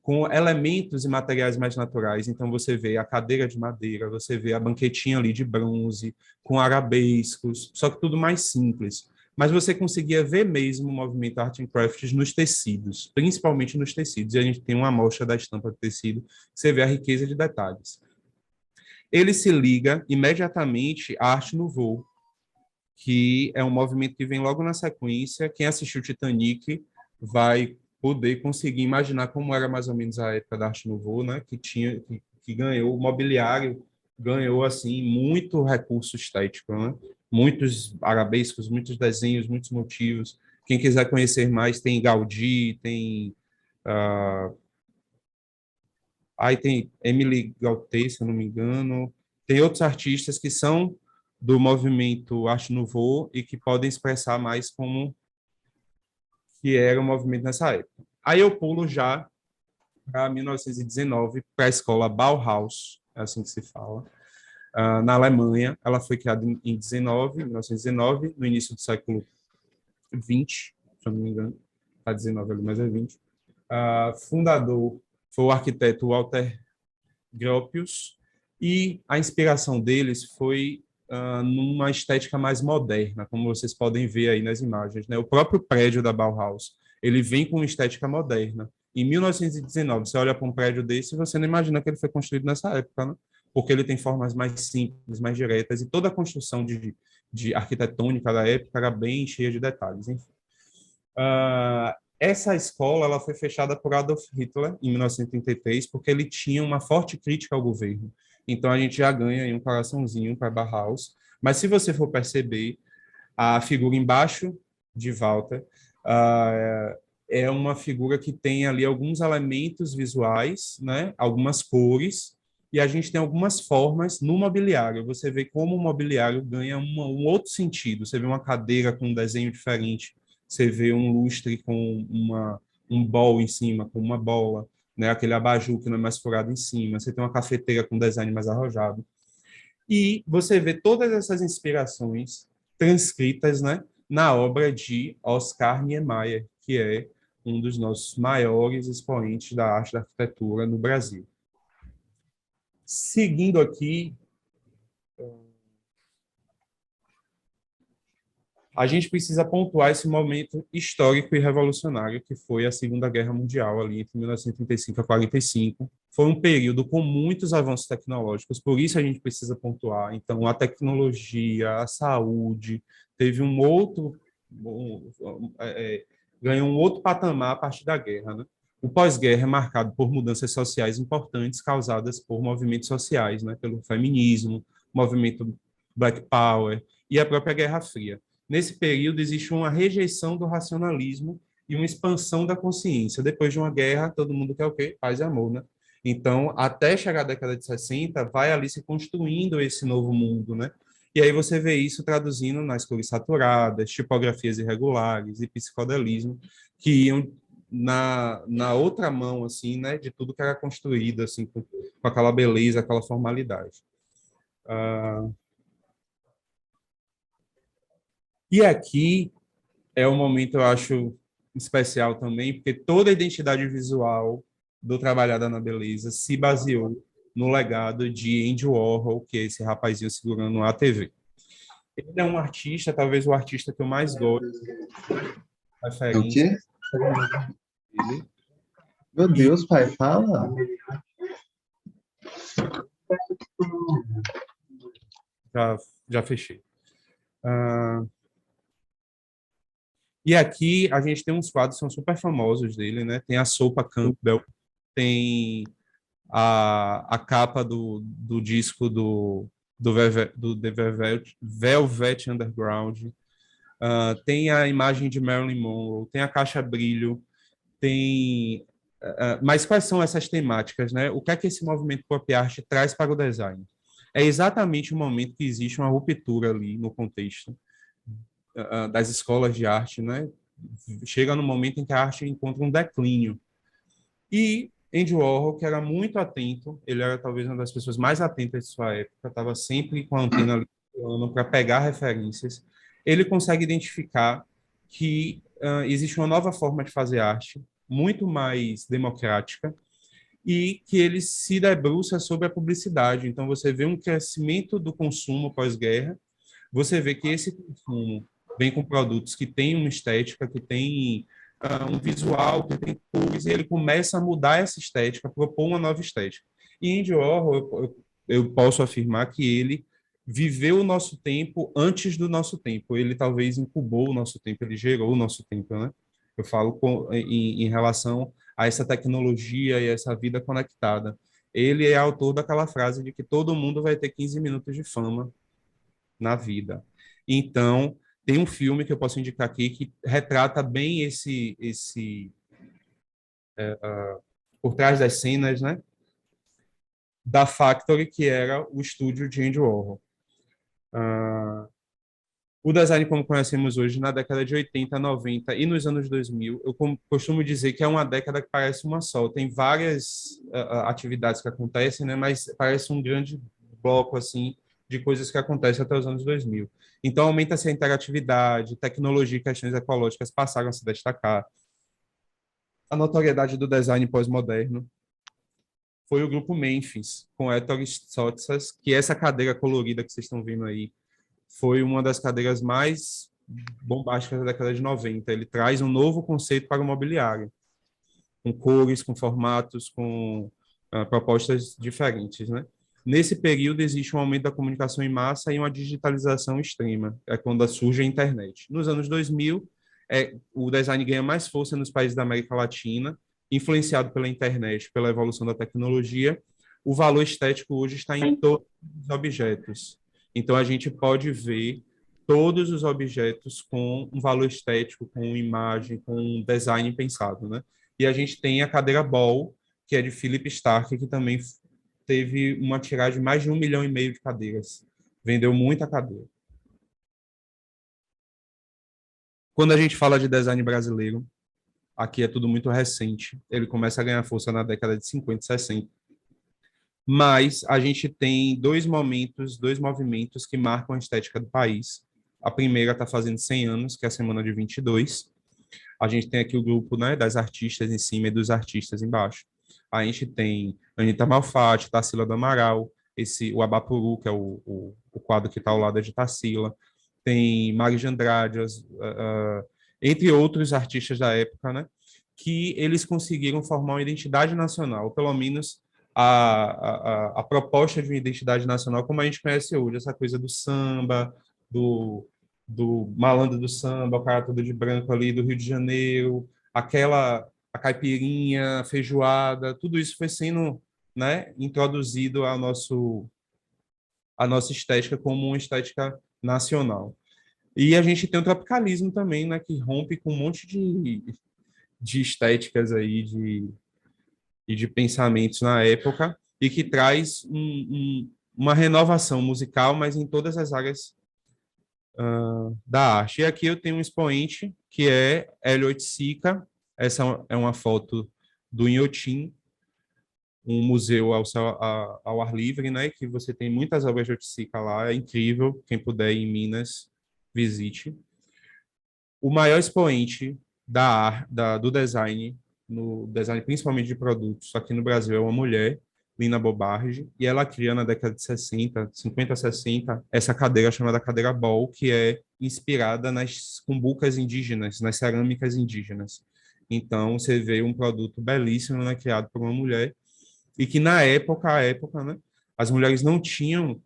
com elementos e materiais mais naturais. Então, você vê a cadeira de madeira, você vê a banquetinha ali de bronze, com arabescos, só que tudo mais simples. Mas você conseguia ver mesmo o movimento Art and Crafts nos tecidos, principalmente nos tecidos. E a gente tem uma amostra da estampa do tecido, você vê a riqueza de detalhes. Ele se liga imediatamente à Arte Nouveau, que é um movimento que vem logo na sequência. Quem assistiu Titanic vai poder conseguir imaginar como era mais ou menos a época da Arte Nouveau, né? Que ganhou o mobiliário, ganhou assim muito recurso estético, né? Muitos arabescos, muitos desenhos, muitos motivos. Quem quiser conhecer mais tem Gaudí, tem aí tem Emily Gauté, se eu não me engano. Tem outros artistas que são do movimento Arte Nouveau e que podem expressar mais como que era o movimento nessa época. Aí eu pulo já para 1919 para a escola Bauhaus, é assim que se fala, na Alemanha. Ela foi criada em 1919, no início do século 20, se eu não me engano. Está 19 ali, mas é 20. Fundador foi o arquiteto Walter Gropius, e a inspiração deles foi numa estética mais moderna, como vocês podem ver aí nas imagens, né? O próprio prédio da Bauhaus, ele vem com uma estética moderna. Em 1919, você olha para um prédio desse, você não imagina que ele foi construído nessa época, né? Porque ele tem formas mais simples, mais diretas, e toda a construção de arquitetônica da época era bem cheia de detalhes. Enfim. Essa escola ela foi fechada por Adolf Hitler em 1933 porque ele tinha uma forte crítica ao governo. Então a gente já ganha aí um coraçãozinho para Bauhaus. Mas se você for perceber, a figura embaixo de Walter é uma figura que tem ali alguns elementos visuais, né? Algumas cores, e a gente tem algumas formas no mobiliário. Você vê como o mobiliário ganha um outro sentido. Você vê uma cadeira com um desenho diferente, você vê um lustre com um bol em cima, com uma bola, né? Aquele abajur que não é mais furado em cima. Você tem uma cafeteira com design mais arrojado. E você vê todas essas inspirações transcritas, né, na obra de Oscar Niemeyer, que é um dos nossos maiores expoentes da arte da arquitetura no Brasil. Seguindo aqui, a gente precisa pontuar esse momento histórico e revolucionário que foi a Segunda Guerra Mundial, ali entre 1935 a 45. Foi um período com muitos avanços tecnológicos, por isso a gente precisa pontuar. Então, a tecnologia, a saúde, teve um outro... ganhou um outro patamar a partir da guerra, né? O pós-guerra é marcado por mudanças sociais importantes causadas por movimentos sociais, né? Pelo feminismo, movimento Black Power e a própria Guerra Fria. Nesse período, existe uma rejeição do racionalismo e uma expansão da consciência. Depois de uma guerra, todo mundo quer o quê? Paz e amor, né? Então, até chegar à década de 60, vai ali se construindo esse novo mundo, né? E aí você vê isso traduzindo nas cores saturadas, tipografias irregulares e psicodelismo, que iam na outra mão, assim, né? De tudo que era construído, assim, com aquela beleza, aquela formalidade. E aqui é um momento, eu acho, especial também, porque toda a identidade visual do Trabalhada na Beleza se baseou no legado de Andy Warhol, que é esse rapazinho segurando a TV. Ele é um artista, talvez o artista que eu mais gosto, É o referência quê? dele, Meu e Deus, pai, fala. já, já fechei. Uh, e aqui a gente tem uns quadros que são super famosos dele, né? Tem a Sopa Campbell, tem a capa do disco do The Velvet Underground, tem a imagem de Marilyn Monroe, tem a caixa brilho, tem... mas quais são essas temáticas, né? O que é que esse movimento pop art traz para o design? É exatamente o momento que existe uma ruptura ali no contexto das escolas de arte, né? Chega no momento em que a arte encontra um declínio. E Andy Warhol, que era muito atento, ele era talvez uma das pessoas mais atentas de sua época, estava sempre com a antena ali para pegar referências. Ele consegue identificar que existe uma nova forma de fazer arte, muito mais democrática, e que ele se debruça sobre a publicidade. Então, você vê um crescimento do consumo pós-guerra, você vê que esse consumo vem com produtos que têm uma estética, que têm um visual, que tem cores, e ele começa a mudar essa estética, propor uma nova estética. E Andy Warhol, eu posso afirmar que ele viveu o nosso tempo antes do nosso tempo. Ele talvez incubou o nosso tempo, ele gerou o nosso tempo, né? Eu falo em relação a essa tecnologia e essa vida conectada. Ele é autor daquela frase de que todo mundo vai ter 15 minutos de fama na vida. Então, tem um filme que eu posso indicar aqui que retrata bem esse por trás das cenas, né, da Factory, que era o estúdio de Andy Warhol. O design como conhecemos hoje, na década de 80, 90 e nos anos 2000, eu costumo dizer que é uma década que parece uma só. Tem várias atividades que acontecem, né, mas parece um grande bloco assim de coisas que acontecem até os anos 2000. Então, aumenta-se a interatividade, tecnologia e questões ecológicas passaram a se destacar. A notoriedade do design pós-moderno foi o grupo Memphis, com Ettore Sotsas, que essa cadeira colorida que vocês estão vendo aí foi uma das cadeiras mais bombásticas da década de 90. Ele traz um novo conceito para o mobiliário, com cores, com formatos, com propostas diferentes, né? Nesse período, existe um aumento da comunicação em massa e uma digitalização extrema, é quando surge a internet. Nos anos 2000, o design ganha mais força nos países da América Latina, influenciado pela internet, pela evolução da tecnologia. O valor estético hoje está em todos os objetos. Então, a gente pode ver todos os objetos com um valor estético, com imagem, com um design pensado, né? E a gente tem a cadeira Ball, que é de Philip Stark, que também teve uma tiragem de mais de 1,5 milhão de cadeiras. Vendeu muita cadeira. Quando a gente fala de design brasileiro, aqui é tudo muito recente. Ele começa a ganhar força na década de 50 e 60. Mas a gente tem dois momentos, dois movimentos que marcam a estética do país. A primeira está fazendo 100 anos, que é a Semana de 22. A gente tem aqui o grupo, né, das artistas em cima e dos artistas embaixo. A gente tem Anitta Malfatti, Tarsila do Amaral, o Abapuru, que é o quadro que está ao lado de Tarsila. Tem Mário de Andrade, entre outros artistas da época, né, que eles conseguiram formar uma identidade nacional, pelo menos a proposta de uma identidade nacional como a gente conhece hoje, essa coisa do samba, do malandro do samba, o cara todo de branco ali do Rio de Janeiro, a caipirinha, a feijoada, tudo isso foi sendo, né, introduzido a nossa estética como uma estética nacional. E a gente tem o tropicalismo também, né, que rompe com um monte de estéticas aí, e de pensamentos na época, e que traz uma renovação musical, mas em todas as áreas da arte. E aqui eu tenho um expoente que é Hélio Oiticica. Essa é uma foto do Inhotim, um museu ao ar livre, né? Que você tem muitas obras de Oiticica lá. É incrível. Quem puder ir em Minas, visite. O maior expoente do design, no design principalmente de produtos aqui no Brasil, é uma mulher, Lina Bobardi, e ela cria na década de 60, 50, 60, essa cadeira chamada cadeira Ball, que é inspirada nas cumbucas indígenas, nas cerâmicas indígenas. Então, você vê um produto belíssimo, né, criado por uma mulher, e que na época, né, as mulheres não tinham,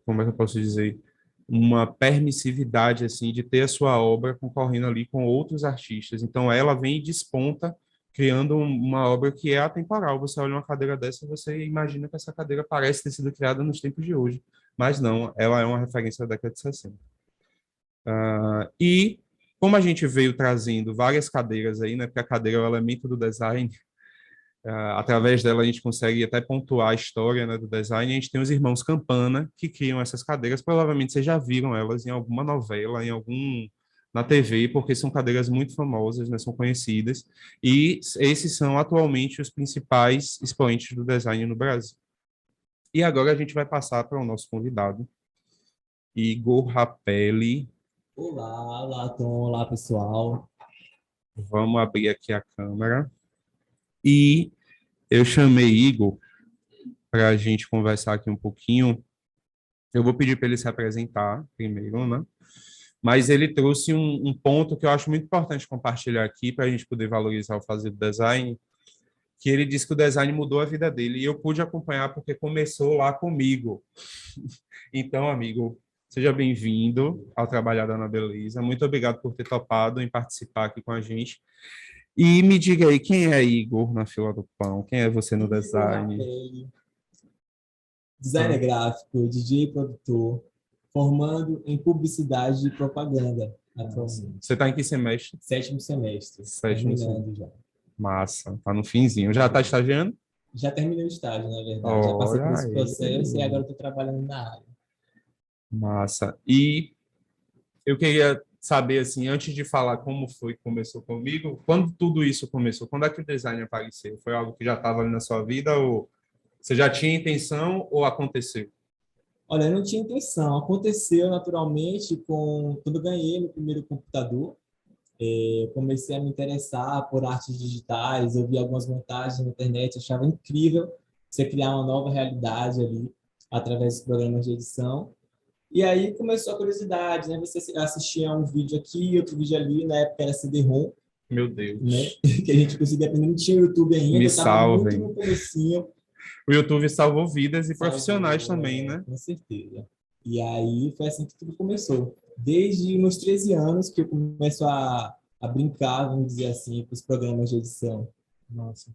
como é que eu posso dizer, uma permissividade assim de ter a sua obra concorrendo ali com outros artistas. Então ela vem e desponta criando uma obra que é atemporal. Você olha uma cadeira dessa, você imagina que essa cadeira parece ter sido criada nos tempos de hoje, mas não, ela é uma referência da década de 60. E como a gente veio trazendo várias cadeiras aí, né, porque a cadeira é o elemento do design, através dela a gente consegue até pontuar a história, né, do design. A gente tem os irmãos Campana, que criam essas cadeiras. Provavelmente vocês já viram elas em alguma novela, na TV, porque são cadeiras muito famosas, né, são conhecidas. E esses são atualmente os principais expoentes do design no Brasil. E agora a gente vai passar para o nosso convidado, Igor Rapelli. Olá, olá, Tom. Olá, pessoal. Vamos abrir aqui a câmera. E eu chamei Igor para a gente conversar aqui um pouquinho. Eu vou pedir para ele se apresentar primeiro, né? Mas ele trouxe um ponto que eu acho muito importante compartilhar aqui para a gente poder valorizar o fazer do design, que ele disse que o design mudou a vida dele e eu pude acompanhar porque começou lá comigo. Então, amigo, seja bem-vindo ao Trabalhada na Beleza. Muito obrigado por ter topado em participar aqui com a gente. E me diga aí, quem é Igor na fila do pão? Quem é você no design? Designer gráfico, DJ e produtor, formando em publicidade e propaganda atualmente. Você está em que semestre? Sétimo semestre, Sétimo semestre. terminando já. Massa, tá no finzinho. Já está estagiando? Já terminei o estágio, na verdade. Já passei por esse processo e agora estou trabalhando na área. Massa. E eu queria saber, assim, antes de falar como foi que começou comigo, quando tudo isso começou, quando é que o design apareceu? Foi algo que já estava ali na sua vida, ou você já tinha intenção, ou aconteceu? Olha, eu não tinha intenção. Aconteceu naturalmente quando eu ganhei meu primeiro computador. Eu comecei a me interessar por artes digitais, eu vi algumas montagens na internet, achava incrível você criar uma nova realidade ali através dos programas de edição. E aí começou a curiosidade, né? Você assistia um vídeo aqui, outro vídeo ali, na época era CD-ROM, Meu né? Deus, Que a gente conseguia aprender, não tinha YouTube me ainda, estava muito salvem. no comecinho, O YouTube salvou vidas e profissionais salvou, também, né? com certeza. E aí foi assim que tudo começou. Desde meus 13 anos que eu começo a brincar, vamos dizer assim, com os programas de edição. Nossa.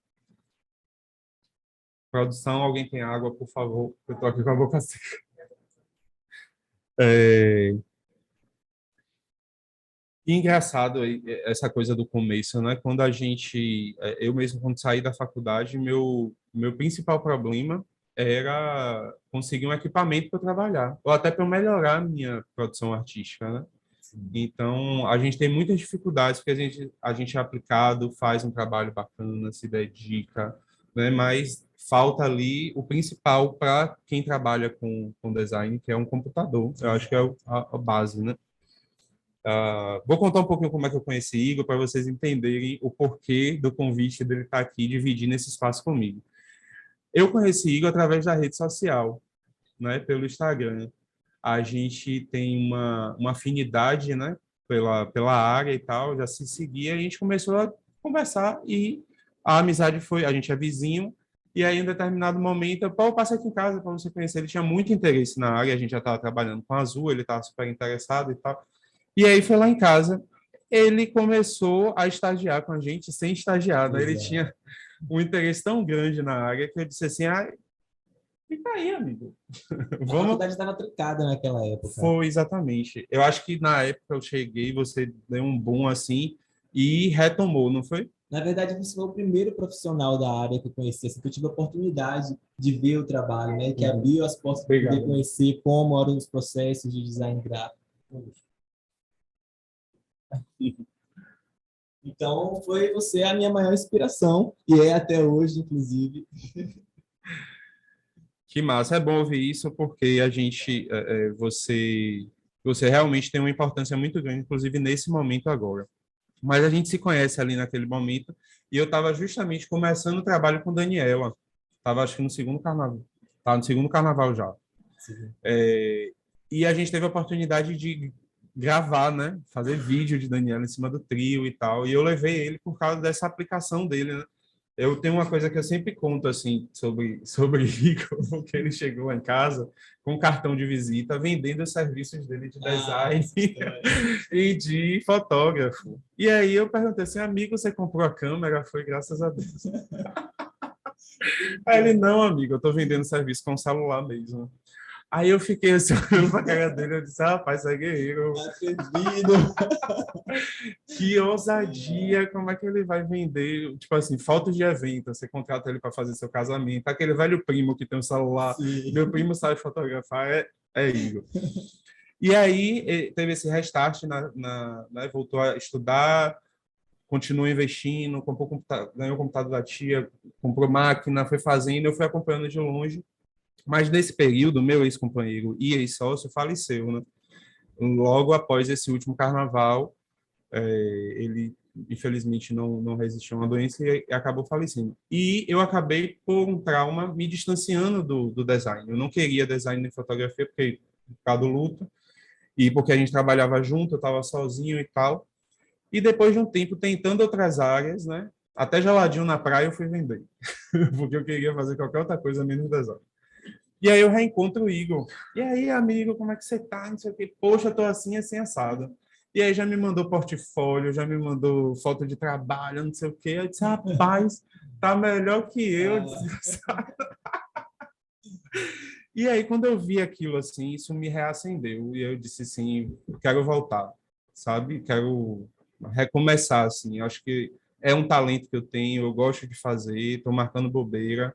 Produção, alguém tem água, por favor? Eu tô aqui com a boca seca. É... E engraçado essa coisa do começo, né? Quando a gente, eu mesmo quando saí da faculdade, meu principal problema era conseguir um equipamento para trabalhar, ou até para melhorar a minha produção artística, né? Sim, Então, a gente tem muitas dificuldades porque a gente é aplicado, faz um trabalho bacana, se dedica, né? Mas falta ali o principal para quem trabalha com design, que é um computador. Eu acho que é a base, né? Vou contar um pouquinho como é que eu conheci Igor para vocês entenderem o porquê do convite dele estar aqui dividindo esse espaço comigo. Eu conheci Igor através da rede social, né, pelo Instagram. A gente tem uma afinidade, né, pela área e tal, já se seguia, e a gente começou a conversar e a amizade foi, a gente é vizinho, e aí em determinado momento, eu passei aqui em casa para você conhecer, ele tinha muito interesse na área, a gente já estava trabalhando com a Azul, ele estava super interessado e tal. E aí foi lá em casa, ele começou a estagiar com a gente sem estagiar, né? Ele exato. tinha um interesse tão grande na área que eu disse assim, ah, fica aí, amigo. A Vamos. faculdade estava trancada naquela época. Foi exatamente. Eu acho que na época eu cheguei, você deu um boom assim e retomou, não foi? Na verdade, você foi o primeiro profissional da área que eu conheci, assim, que eu tive a oportunidade de ver o trabalho, né? Que Uhum. abriu as portas para poder Obrigado, amigo. conhecer como eram os processos de design gráfico. Então, foi você a minha maior inspiração, e é até hoje, inclusive. Que massa, é bom ouvir isso porque a gente, você realmente tem uma importância muito grande, inclusive nesse momento agora. Mas a gente se conhece ali naquele momento e eu estava justamente começando o trabalho com Daniela. Estava acho que no segundo carnaval, tá no segundo carnaval já. Sim. É, e a gente teve a oportunidade de gravar, né? Fazer vídeo de Daniela em cima do trio e tal. E eu levei ele por causa dessa aplicação dele, né? Eu tenho uma coisa que eu sempre conto assim sobre Igor, que ele chegou lá em casa com um cartão de visita vendendo os serviços dele de Ah, design essa história. e de fotógrafo. E aí eu perguntei assim, amigo, você comprou a câmera? Foi graças a Deus. Aí ele, Então, não, amigo, eu estou vendendo serviço com celular mesmo. Aí eu fiquei assim, olhando pra cara dele, eu disse, rapaz, você é guerreiro. atrevido. Que ousadia, como é que ele vai vender? Tipo assim, fotos de evento, você contrata ele para fazer seu casamento. Aquele velho primo que tem um celular, Sim. meu primo sabe fotografar, é Igor. E aí teve esse restart, né, voltou a estudar, continuou investindo, ganhou o computador da tia, comprou máquina, foi fazendo, eu fui acompanhando de longe. Mas nesse período, meu ex-companheiro e ex-sócio faleceu, né? Logo após esse último carnaval, ele infelizmente não resistiu a uma doença e acabou falecendo. E eu acabei, por um trauma, me distanciando do design. Eu não queria design de fotografia porque por causa do luto e porque a gente trabalhava junto, eu estava sozinho e tal. E depois de um tempo tentando outras áreas, né? Até geladinho na praia eu fui vender, porque eu queria fazer qualquer outra coisa menos design. E aí eu reencontro o Igor. E aí, amigo, como é que você tá? Não sei o quê. Poxa, eu tô assim, assim, assado. E aí já me mandou portfólio, já me mandou foto de trabalho, não sei o quê. Eu disse, rapaz, tá melhor que eu. Ah, E aí, quando eu vi aquilo assim, isso me reacendeu. E eu disse assim, quero voltar, sabe? Quero recomeçar, assim. Acho que é um talento que eu tenho, eu gosto de fazer, tô marcando bobeira.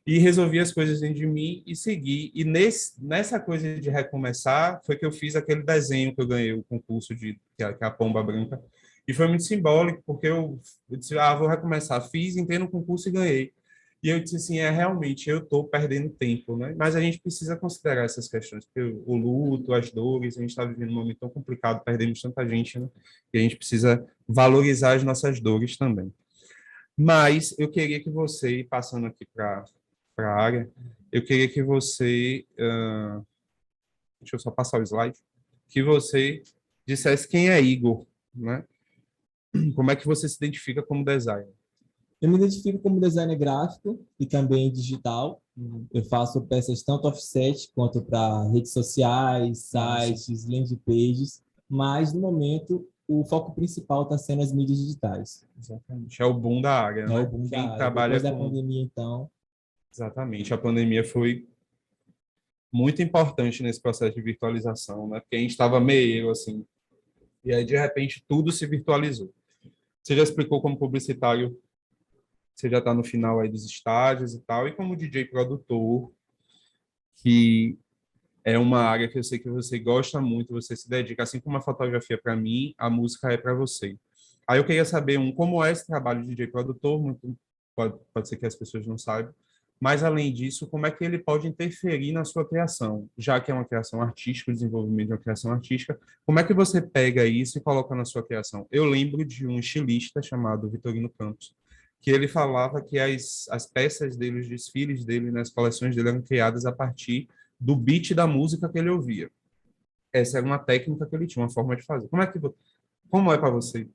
E resolvi as coisas dentro de mim e segui. E nessa coisa de recomeçar, foi que eu fiz aquele desenho que eu ganhei o concurso que é a Pomba Branca. E foi muito simbólico, porque eu disse, vou recomeçar. Fiz, entrei no concurso e ganhei. E eu disse assim, realmente, eu estou perdendo tempo, né? Mas a gente precisa considerar essas questões, porque o luto, as dores, a gente está vivendo um momento tão complicado, perdemos tanta gente, né? E a gente precisa valorizar as nossas dores também. Mas eu queria que você, passando aqui para a área, eu queria que você, deixa eu só passar o slide, que você dissesse quem é Igor, né? Como é que você se identifica como designer? Eu me identifico como designer gráfico e também digital. Eu faço peças tanto offset quanto para redes sociais, Nossa, sites, landing pages, mas no momento o foco principal está sendo as mídias digitais. exatamente. É o boom da área, É o né? boom da Quem área. trabalha Depois da com... pandemia, então, Exatamente. A pandemia foi muito importante nesse processo de virtualização, né? Porque a gente estava meio assim, e aí de repente tudo se virtualizou. Você já explicou como publicitário, você já está no final aí dos estágios e tal, e como DJ produtor, que é uma área que eu sei que você gosta muito, você se dedica, assim como a fotografia para mim, a música é para você. Aí eu queria saber, como é esse trabalho de DJ produtor, muito, pode ser que as pessoas não saibam, mas além disso, como é que ele pode interferir na sua criação, já que é uma criação artística, o desenvolvimento de uma criação artística, como é que você pega isso e coloca na sua criação? Eu lembro de um estilista chamado Vitorino Campos, que ele falava que as peças dele, os desfiles dele, nas coleções dele eram criadas a partir do beat da música que ele ouvia. Essa era uma técnica que ele tinha, uma forma de fazer. Como é para você?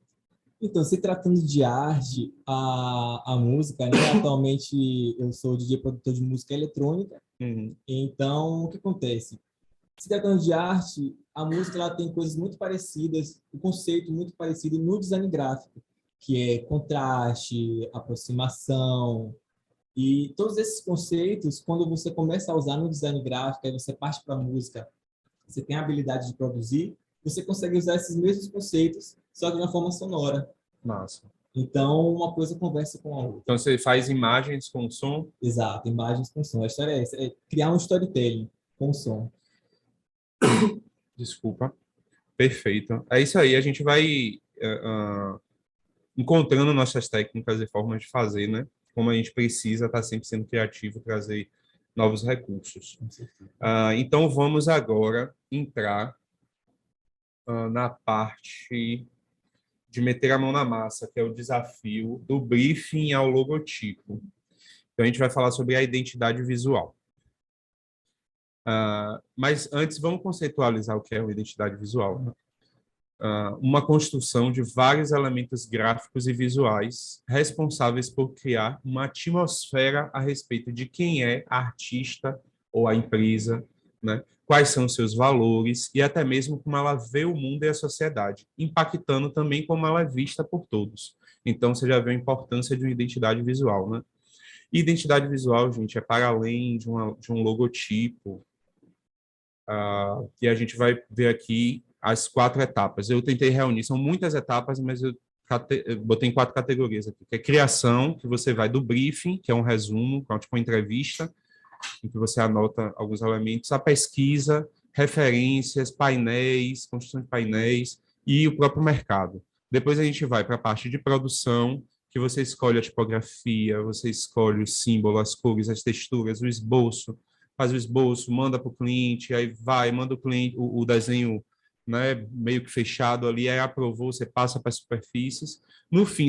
então, se tratando de arte, a música, né? Atualmente eu sou DJ produtor de música eletrônica. Uhum. Então, o que acontece? Se tratando de arte, a música ela tem coisas muito parecidas, o conceito muito parecido no design gráfico, que é contraste, aproximação, e todos esses conceitos, quando você começa a usar no design gráfico, aí você parte para a música, você tem a habilidade de produzir, você consegue usar esses mesmos conceitos, só que de uma forma sonora. Massa. Então, uma coisa conversa com a outra. Então você faz imagens com som? Exato, imagens com som. A história é essa, é criar um storytelling com som. Desculpa. Perfeito. É isso aí. A gente vai encontrando nossas técnicas e formas de fazer, né? Como a gente precisa estar sempre sendo criativo, trazer novos recursos. Com certeza. Então vamos agora entrar na parte de meter a mão na massa, que é o desafio do briefing ao logotipo. Então, a gente vai falar sobre a identidade visual. Mas antes, vamos conceitualizar o que é uma identidade visual. Né? Uma construção de vários elementos gráficos e visuais responsáveis por criar uma atmosfera a respeito de quem é a artista ou a empresa, né? Quais são os seus valores e até mesmo como ela vê o mundo e a sociedade, impactando também como ela é vista por todos. Então, você já vê a importância de uma identidade visual, né? E identidade visual, gente, é para além de um logotipo, e a gente vai ver aqui as 4 etapas. Eu tentei reunir, são muitas etapas, mas eu botei em 4 categorias aqui, que é criação, que você vai do briefing, que é um resumo, que é tipo uma entrevista, em que você anota alguns elementos, a pesquisa, referências, painéis, construção de painéis e o próprio mercado. Depois a gente vai para a parte de produção, que você escolhe a tipografia, você escolhe o símbolo, as cores, as texturas, o esboço, faz o esboço, manda para o cliente, aí vai, manda o cliente o desenho, né, meio que fechado ali, aí aprovou, você passa para as superfícies. No fim,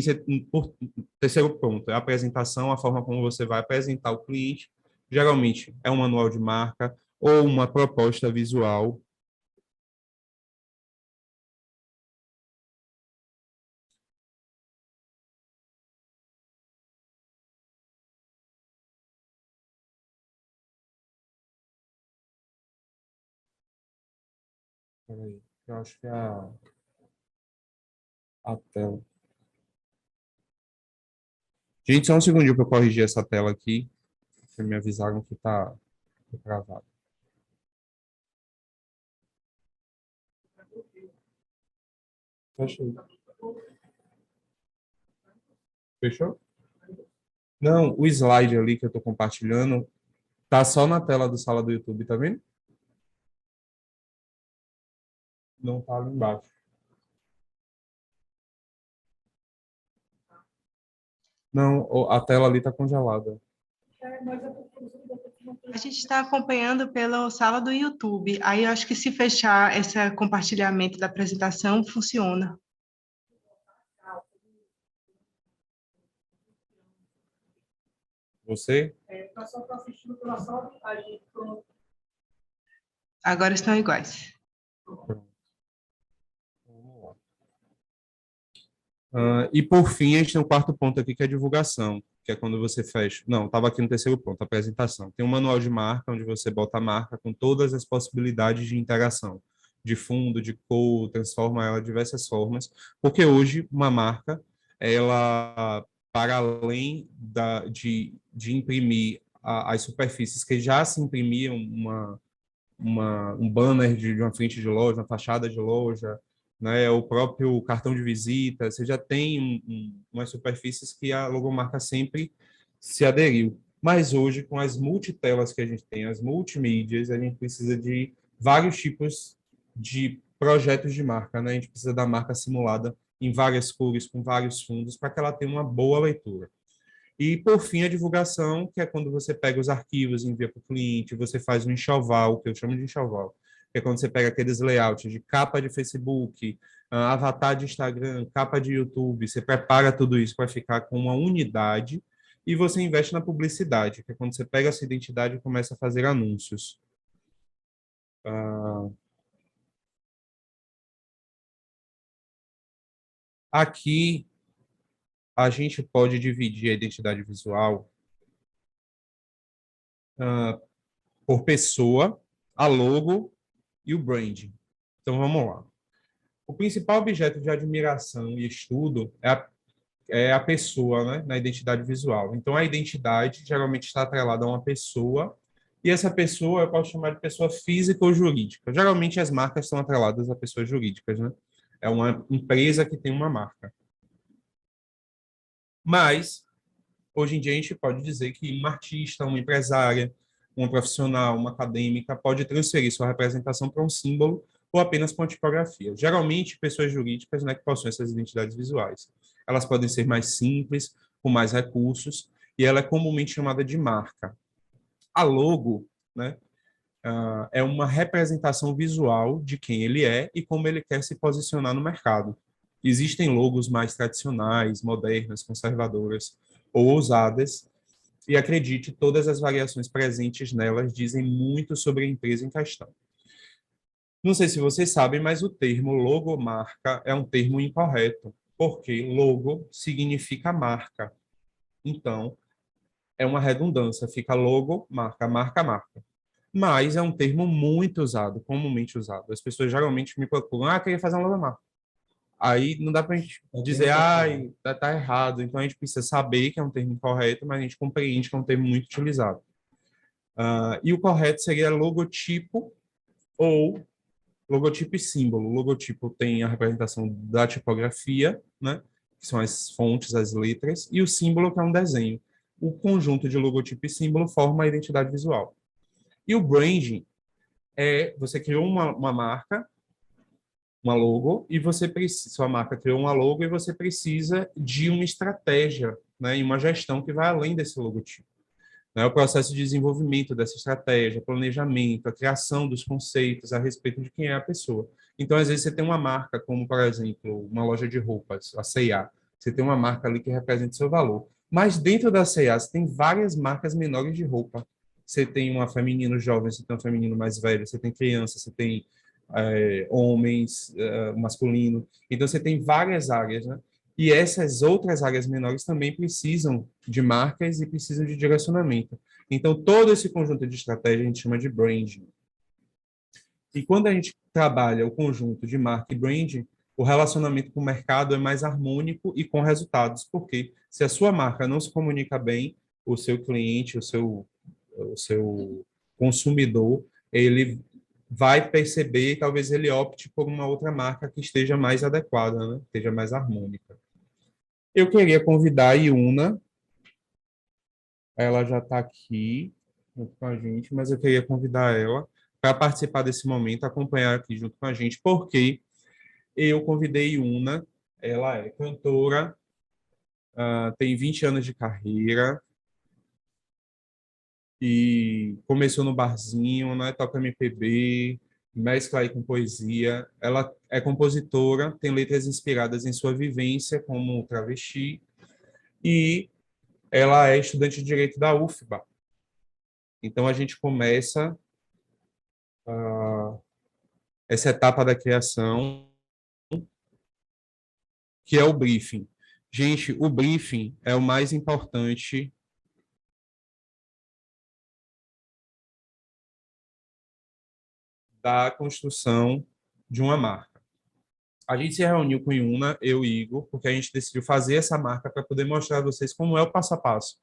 por terceiro ponto, é a apresentação, a forma como você vai apresentar o cliente. Geralmente é um manual de marca ou uma proposta visual. Peraí, eu acho que é a tela. Gente, só um segundinho para eu corrigir essa tela aqui, que me avisaram que está travado. Fechou. Fechou? Não, o slide ali que eu estou compartilhando tá só na tela do sala do YouTube, tá vendo? Não tá ali embaixo. Não, a tela ali tá congelada. A gente está acompanhando pela sala do YouTube. Aí eu acho que se fechar esse compartilhamento da apresentação, funciona. Você? Agora estão iguais. Pronto. Vamos lá. E por fim, a gente tem um quarto ponto aqui, que é a divulgação, que é quando você fecha. Não, estava aqui no terceiro ponto, a apresentação. Tem um manual de marca, onde você bota a marca com todas as possibilidades de interação, de fundo, de cor, transforma ela de diversas formas, porque hoje uma marca, ela, para além de imprimir as superfícies que já se imprimiam um banner de uma frente de loja, uma fachada de loja, né, o próprio cartão de visita, você já tem umas superfícies que a logomarca sempre se aderiu. Mas hoje, com as multitelas que a gente tem, as multimídias, a gente precisa de vários tipos de projetos de marca, né? A gente precisa da marca simulada em várias cores, com vários fundos, para que ela tenha uma boa leitura. E, por fim, a divulgação, que é quando você pega os arquivos, envia para o cliente, você faz um enxoval, que eu chamo de enxoval, que é quando você pega aqueles layouts de capa de Facebook, avatar de Instagram, capa de YouTube, você prepara tudo isso para ficar com uma unidade e você investe na publicidade, que é quando você pega essa identidade e começa a fazer anúncios. Aqui, a gente pode dividir a identidade visual por pessoa, a logo e o branding. Então, vamos lá. O principal objeto de admiração e estudo é a pessoa, né, na identidade visual. Então, a identidade geralmente está atrelada a uma pessoa, e essa pessoa eu posso chamar de pessoa física ou jurídica. Geralmente, as marcas estão atreladas a pessoas jurídicas, né? É uma empresa que tem uma marca. Mas, hoje em dia, a gente pode dizer que uma artista, uma empresária, uma profissional, uma acadêmica pode transferir sua representação para um símbolo ou apenas para uma tipografia. Geralmente, pessoas jurídicas, né, que possuem essas identidades visuais. Elas podem ser mais simples, com mais recursos, e ela é comumente chamada de marca. A logo, né, é uma representação visual de quem ele é e como ele quer se posicionar no mercado. Existem logos mais tradicionais, modernas, conservadoras ou ousadas, e acredite, todas as variações presentes nelas dizem muito sobre a empresa em questão. Não sei se vocês sabem, mas o termo logomarca é um termo incorreto, porque logo significa marca. Então, é uma redundância, fica logo, marca, marca, marca. Mas é um termo muito usado, comumente usado. As pessoas geralmente me procuram, queria fazer uma logomarca. Aí não dá para a gente dizer, tá errado. Então a gente precisa saber que é um termo correto, mas a gente compreende que é um termo muito utilizado. E o correto seria logotipo ou logotipo e símbolo. O logotipo tem a representação da tipografia, né, que são as fontes, as letras, e o símbolo, que é um desenho. O conjunto de logotipo e símbolo forma a identidade visual. E o branding você criou uma marca, uma logo, e você precisa, sua marca criou uma logo e você precisa de uma estratégia, né, e uma gestão que vai além desse logotipo. Né, o processo de desenvolvimento dessa estratégia, planejamento, a criação dos conceitos a respeito de quem é a pessoa. Então, às vezes, você tem uma marca, como, por exemplo, uma loja de roupas, a C&A. Você tem uma marca ali que representa o seu valor. Mas dentro da C&A, você tem várias marcas menores de roupa. Você tem uma feminino jovem, você tem um feminino mais velho, você tem criança, você tem homens, masculino. Então, você tem várias áreas, né? E essas outras áreas menores também precisam de marcas e precisam de direcionamento. Então, todo esse conjunto de estratégia a gente chama de branding. E quando a gente trabalha o conjunto de marca e branding, o relacionamento com o mercado é mais harmônico e com resultados, porque se a sua marca não se comunica bem, o seu cliente, o seu consumidor, ele vai perceber, talvez ele opte por uma outra marca que esteja mais adequada, né? Esteja mais harmônica. Eu queria convidar a Iuna Ela já está aqui junto com a gente, mas eu queria convidar ela para participar desse momento, acompanhar aqui junto com a gente, porque eu convidei Una, ela é cantora, tem 20 anos de carreira e começou no barzinho, né? Toca MPB, mescla aí com poesia. Ela é compositora, tem letras inspiradas em sua vivência como travesti e ela é estudante de Direito da UFBA. Então, a gente começa essa etapa da criação, que é o briefing. Gente, o briefing é o mais importante da construção de uma marca. A gente se reuniu com Iuna, eu e Igor, porque a gente decidiu fazer essa marca para poder mostrar a vocês como é o passo a passo,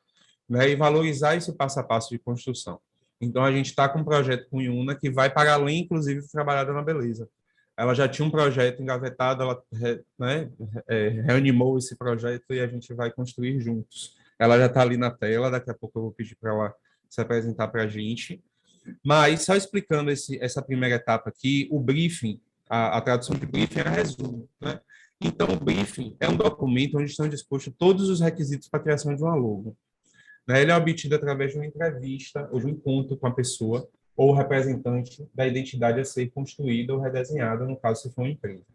né? E valorizar esse passo a passo de construção. Então, a gente está com um projeto com Iuna que vai para além, inclusive, do Trabalhada na Beleza. Ela já tinha um projeto engavetado, ela, né, reanimou esse projeto e a gente vai construir juntos. Ela já está ali na tela, daqui a pouco eu vou pedir para ela se apresentar para a gente. Mas, só explicando essa primeira etapa aqui, o briefing, a tradução de briefing é resumo, né? Então, o briefing é um documento onde estão dispostos todos os requisitos para a criação de uma logo, né? Ele é obtido através de uma entrevista ou de um encontro com a pessoa ou representante da identidade a ser construída ou redesenhada, no caso, se for uma empresa.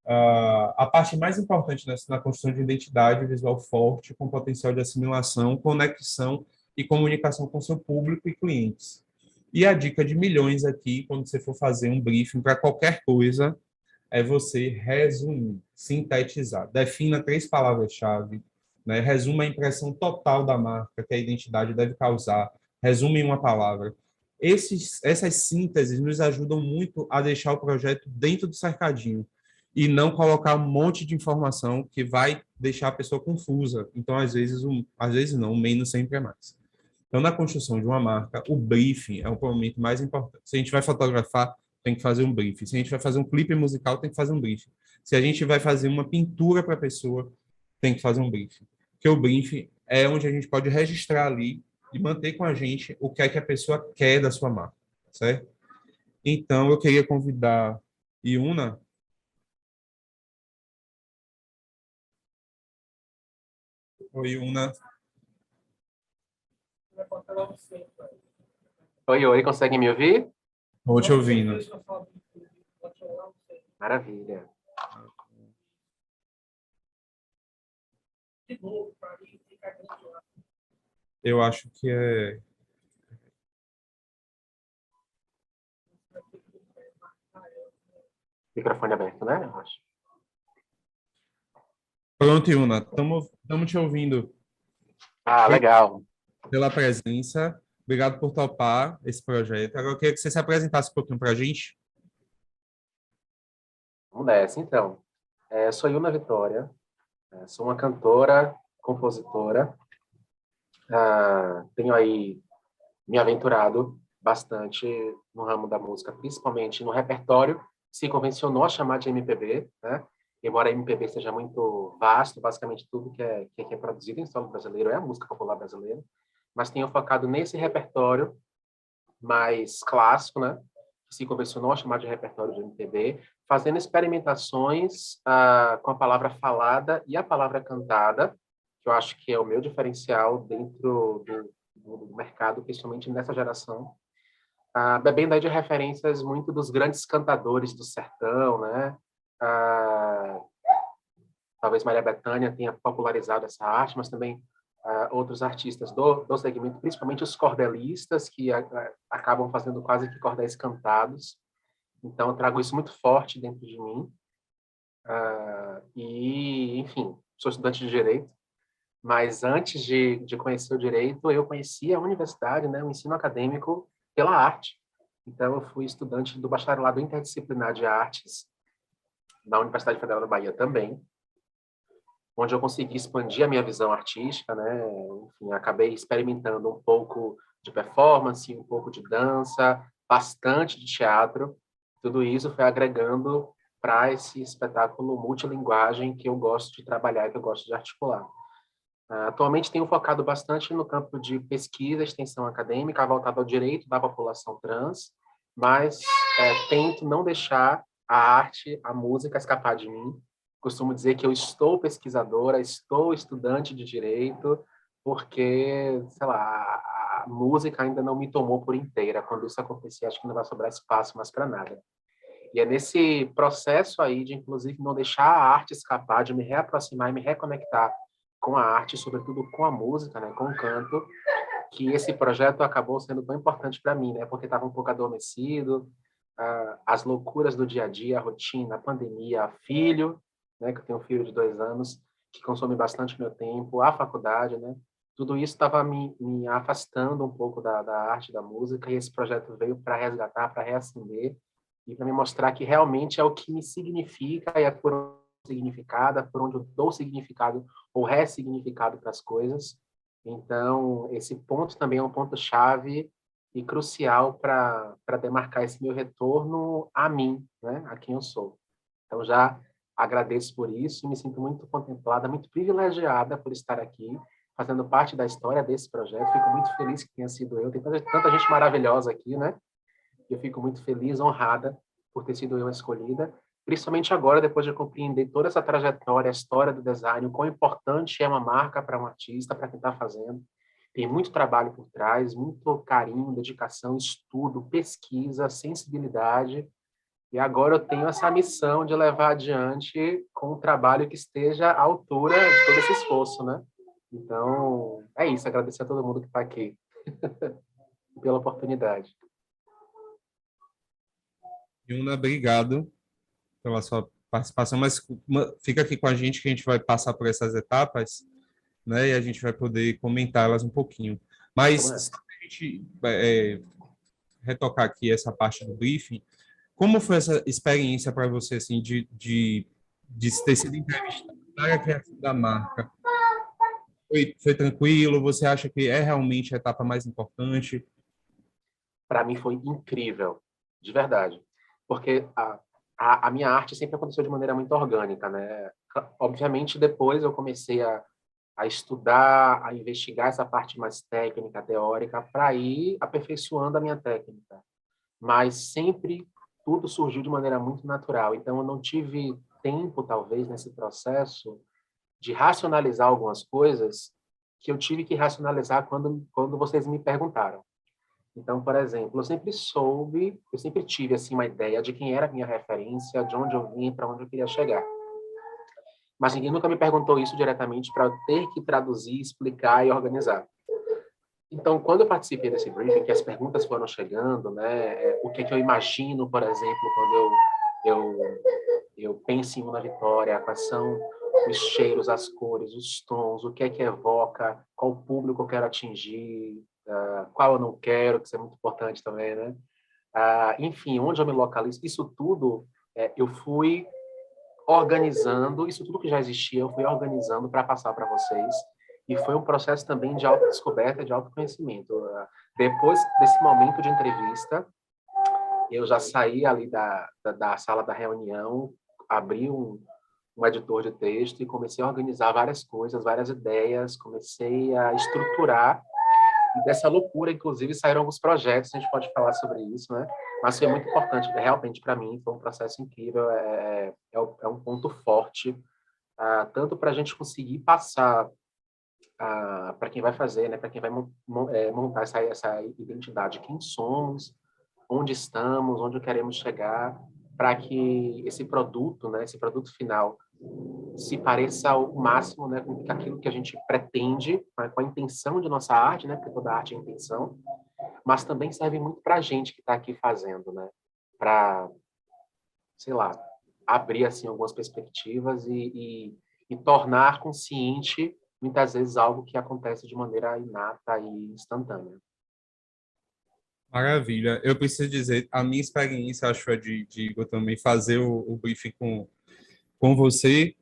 A parte mais importante na construção de identidade visual forte, com potencial de assimilação, conexão e comunicação com seu público e clientes. E a dica de milhões aqui, quando você for fazer um briefing para qualquer coisa, é você resumir, sintetizar. Defina 3 palavras-chave, né? Resuma a impressão total da marca que a identidade deve causar. Resume em uma palavra. Essas sínteses nos ajudam muito a deixar o projeto dentro do cercadinho e não colocar um monte de informação que vai deixar a pessoa confusa. Então, às vezes não, menos sempre é mais. Então, na construção de uma marca, o briefing é o momento mais importante. Se a gente vai fotografar, tem que fazer um briefing. Se a gente vai fazer um clipe musical, tem que fazer um briefing. Se a gente vai fazer uma pintura para a pessoa, tem que fazer um briefing. Porque o briefing é onde a gente pode registrar ali e manter com a gente o que é que a pessoa quer da sua marca, certo? Então, eu queria convidar Iuna. Oi, Iuna. Oi, consegue me ouvir? Estou te ouvindo. Maravilha. Eu acho que é... Microfone aberto, né? Eu acho. Pronto, Iuna. Estamos te ouvindo. Ah, legal. Pela presença. Obrigado por topar esse projeto. Agora eu queria que você se apresentasse um pouquinho para a gente. Vamos nessa, então. Sou Iuna Vitória, sou uma cantora, compositora. Tenho aí me aventurado bastante no ramo da música, principalmente no repertório que se convencionou a chamar de MPB, né? Embora a MPB seja muito vasto, basicamente tudo que é produzido em solo brasileiro é a música popular brasileira, mas tenho focado nesse repertório mais clássico, né? Que se convencionou a chamar de repertório de MPB, fazendo experimentações com a palavra falada e a palavra cantada, que eu acho que é o meu diferencial dentro do mercado, principalmente nessa geração, bebendo aí de referências muito dos grandes cantadores do sertão, né? Talvez Maria Bethânia tenha popularizado essa arte, mas também outros artistas do segmento, principalmente os cordelistas, que acabam fazendo quase que cordéis cantados. Então, eu trago isso muito forte dentro de mim. E, enfim, sou estudante de Direito, mas antes de conhecer o Direito, eu conhecia a universidade, né, o ensino acadêmico pela arte. Então, eu fui estudante do Bacharelado Interdisciplinar de Artes, na Universidade Federal da Bahia também, onde eu consegui expandir a minha visão artística, né? Enfim, acabei experimentando um pouco de performance, um pouco de dança, bastante de teatro. Tudo isso foi agregando para esse espetáculo multilinguagem que eu gosto de trabalhar, que eu gosto de articular. Atualmente tenho focado bastante no campo de pesquisa, extensão acadêmica, voltado ao direito da população trans, mas tento não deixar a arte, a música escapar de mim. Costumo dizer que eu estou pesquisadora, estou estudante de direito, porque, sei lá, a música ainda não me tomou por inteira. Quando isso acontecer, acho que não vai sobrar espaço mais para nada. E é nesse processo aí de, inclusive, não deixar a arte escapar, de me reaproximar e me reconectar com a arte, sobretudo com a música, né, com o canto, que esse projeto acabou sendo tão importante para mim, né, porque estava um pouco adormecido, as loucuras do dia a dia, a rotina, a pandemia, filho, né, que eu tenho um filho de 2 anos, que consome bastante meu tempo, a faculdade, né, tudo isso estava me afastando um pouco da arte, da música, e esse projeto veio para resgatar, para reacender, e para me mostrar que realmente é o que me significa e é por significada, por onde eu dou significado ou ressignificado para as coisas. Então, esse ponto também é um ponto-chave e crucial para demarcar esse meu retorno a mim, né? A quem eu sou. Então, já agradeço por isso e me sinto muito contemplada, muito privilegiada por estar aqui, fazendo parte da história desse projeto. Fico muito feliz que tenha sido eu. Tem tanta gente maravilhosa aqui, né? Eu fico muito feliz, honrada por ter sido eu a escolhida, principalmente agora, depois de compreender toda essa trajetória, a história do design, o quão importante é uma marca para um artista, para quem está fazendo. Tem muito trabalho por trás, muito carinho, dedicação, estudo, pesquisa, sensibilidade. E agora eu tenho essa missão de levar adiante com um trabalho que esteja à altura de todo esse esforço, né? Então, é isso. Agradecer a todo mundo que está aqui pela oportunidade. Yuna, obrigado pela sua participação, mas fica aqui com a gente que a gente vai passar por essas etapas, né, e a gente vai poder comentá-las um pouquinho. Mas, só para a gente retocar aqui essa parte do briefing, como foi essa experiência para você, assim, de ter sido entrevistado na criação da marca? Foi tranquilo? Você acha que é realmente a etapa mais importante? Para mim foi incrível, de verdade. Porque a minha arte sempre aconteceu de maneira muito orgânica, né? Obviamente, depois eu comecei a estudar, a investigar essa parte mais técnica, teórica, para ir aperfeiçoando a minha técnica. Mas sempre tudo surgiu de maneira muito natural. Então, eu não tive tempo, talvez, nesse processo de racionalizar algumas coisas que eu tive que racionalizar quando vocês me perguntaram. Então, por exemplo, eu sempre tive assim uma ideia de quem era a minha referência, de onde eu vim, para onde eu queria chegar. Mas ninguém nunca me perguntou isso diretamente para eu ter que traduzir, explicar e organizar. Então, quando eu participei desse briefing, que as perguntas foram chegando, né, o que é que eu imagino, por exemplo, quando eu penso em uma vitória, quais são os cheiros, as cores, os tons, o que é que evoca, qual público eu quero atingir, qual eu não quero, que isso é muito importante também, né? Enfim, onde eu me localizo, isso tudo eu fui organizando, isso tudo que já existia, eu fui organizando para passar para vocês. E foi um processo também de autodescoberta, de autoconhecimento. Depois desse momento de entrevista, eu já saí ali da sala da reunião, abri um editor de texto e comecei a organizar várias coisas, várias ideias, comecei a estruturar. E dessa loucura, inclusive, saíram alguns projetos, a gente pode falar sobre isso, né? Mas foi muito importante, realmente, para mim, foi um processo incrível, é um ponto forte, tanto para a gente conseguir passar para quem vai fazer, né? Para quem vai montar essa identidade, quem somos, onde estamos, onde queremos chegar, para que esse produto, né? Esse produto final se pareça ao máximo, né, com aquilo que a gente pretende, com a intenção de nossa arte, né, porque toda arte é intenção, mas também serve muito para a gente que está aqui fazendo, né, para, sei lá, abrir assim algumas perspectivas e tornar consciente muitas vezes algo que acontece de maneira inata e instantânea. Maravilha. Eu preciso dizer, a minha experiência, acho, de Igor também fazer o briefing com você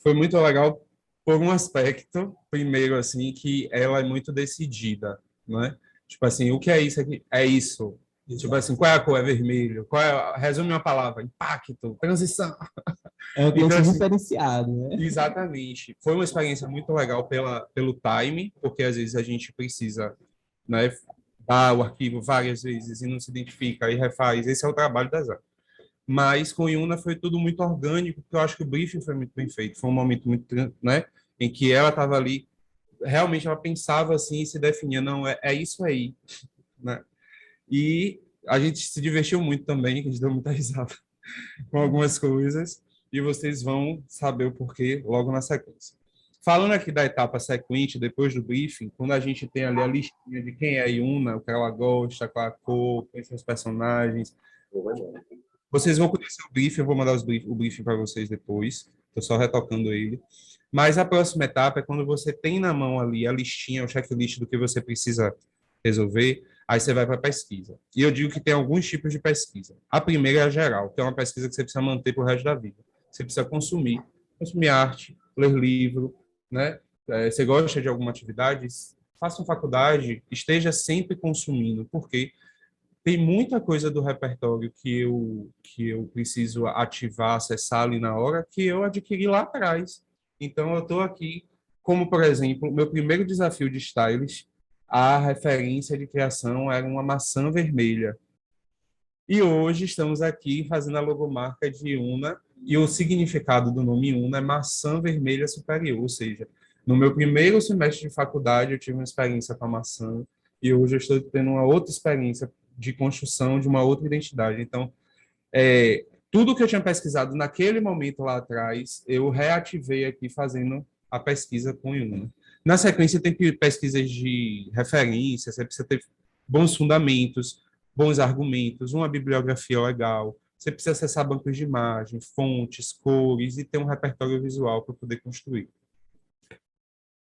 foi muito legal por um aspecto, primeiro, assim, que ela é muito decidida, né? Tipo assim, o que é isso aqui? É isso. Tipo assim, qual é a cor? É vermelho. Resume uma palavra: impacto, transição. É um cliente Então, assim, diferenciado, né? exatamente. Foi uma experiência muito legal pelo time, porque às vezes a gente precisa, né, dar o arquivo várias vezes e não se identifica, aí refaz. Esse é o trabalho da Zara. Mas com Yuna foi tudo muito orgânico, porque eu acho que o briefing foi muito bem feito. Foi um momento muito, né, em que ela estava ali, realmente ela pensava assim e se definia, não, é isso aí, né? E a gente se divertiu muito também, a gente deu muita risada com algumas coisas, e vocês vão saber o porquê logo na sequência. Falando aqui da etapa sequente, depois do briefing, quando a gente tem ali a listinha de quem é a Yuna, o que ela gosta, qual a cor, quem são os personagens, vocês vão conhecer o briefing, eu vou mandar o briefing para vocês depois, estou só retocando ele. Mas a próxima etapa é quando você tem na mão ali a listinha, o checklist do que você precisa resolver, aí você vai para a pesquisa. E eu digo que tem alguns tipos de pesquisa. A primeira é a geral, que é uma pesquisa que você precisa manter para o resto da vida. Você precisa consumir arte, ler livro, né? Você gosta de alguma atividade? Faça uma faculdade, esteja sempre consumindo, porque tem muita coisa do repertório que eu preciso ativar, acessar ali na hora, que eu adquiri lá atrás. Então, eu estou aqui, como, por exemplo, meu primeiro desafio de stylist, a referência de criação era uma maçã vermelha. E hoje estamos aqui fazendo a logomarca de Una, e o significado do nome Una é maçã vermelha superior, ou seja, no meu primeiro semestre de faculdade eu tive uma experiência com a maçã, e hoje eu estou tendo uma outra experiência de construção de uma outra identidade. Então, tudo que eu tinha pesquisado naquele momento lá atrás, eu reativei aqui fazendo a pesquisa com Una. Na sequência, tem pesquisas de referência, você precisa ter bons fundamentos, bons argumentos, uma bibliografia legal, você precisa acessar bancos de imagem, fontes, cores e ter um repertório visual para poder construir.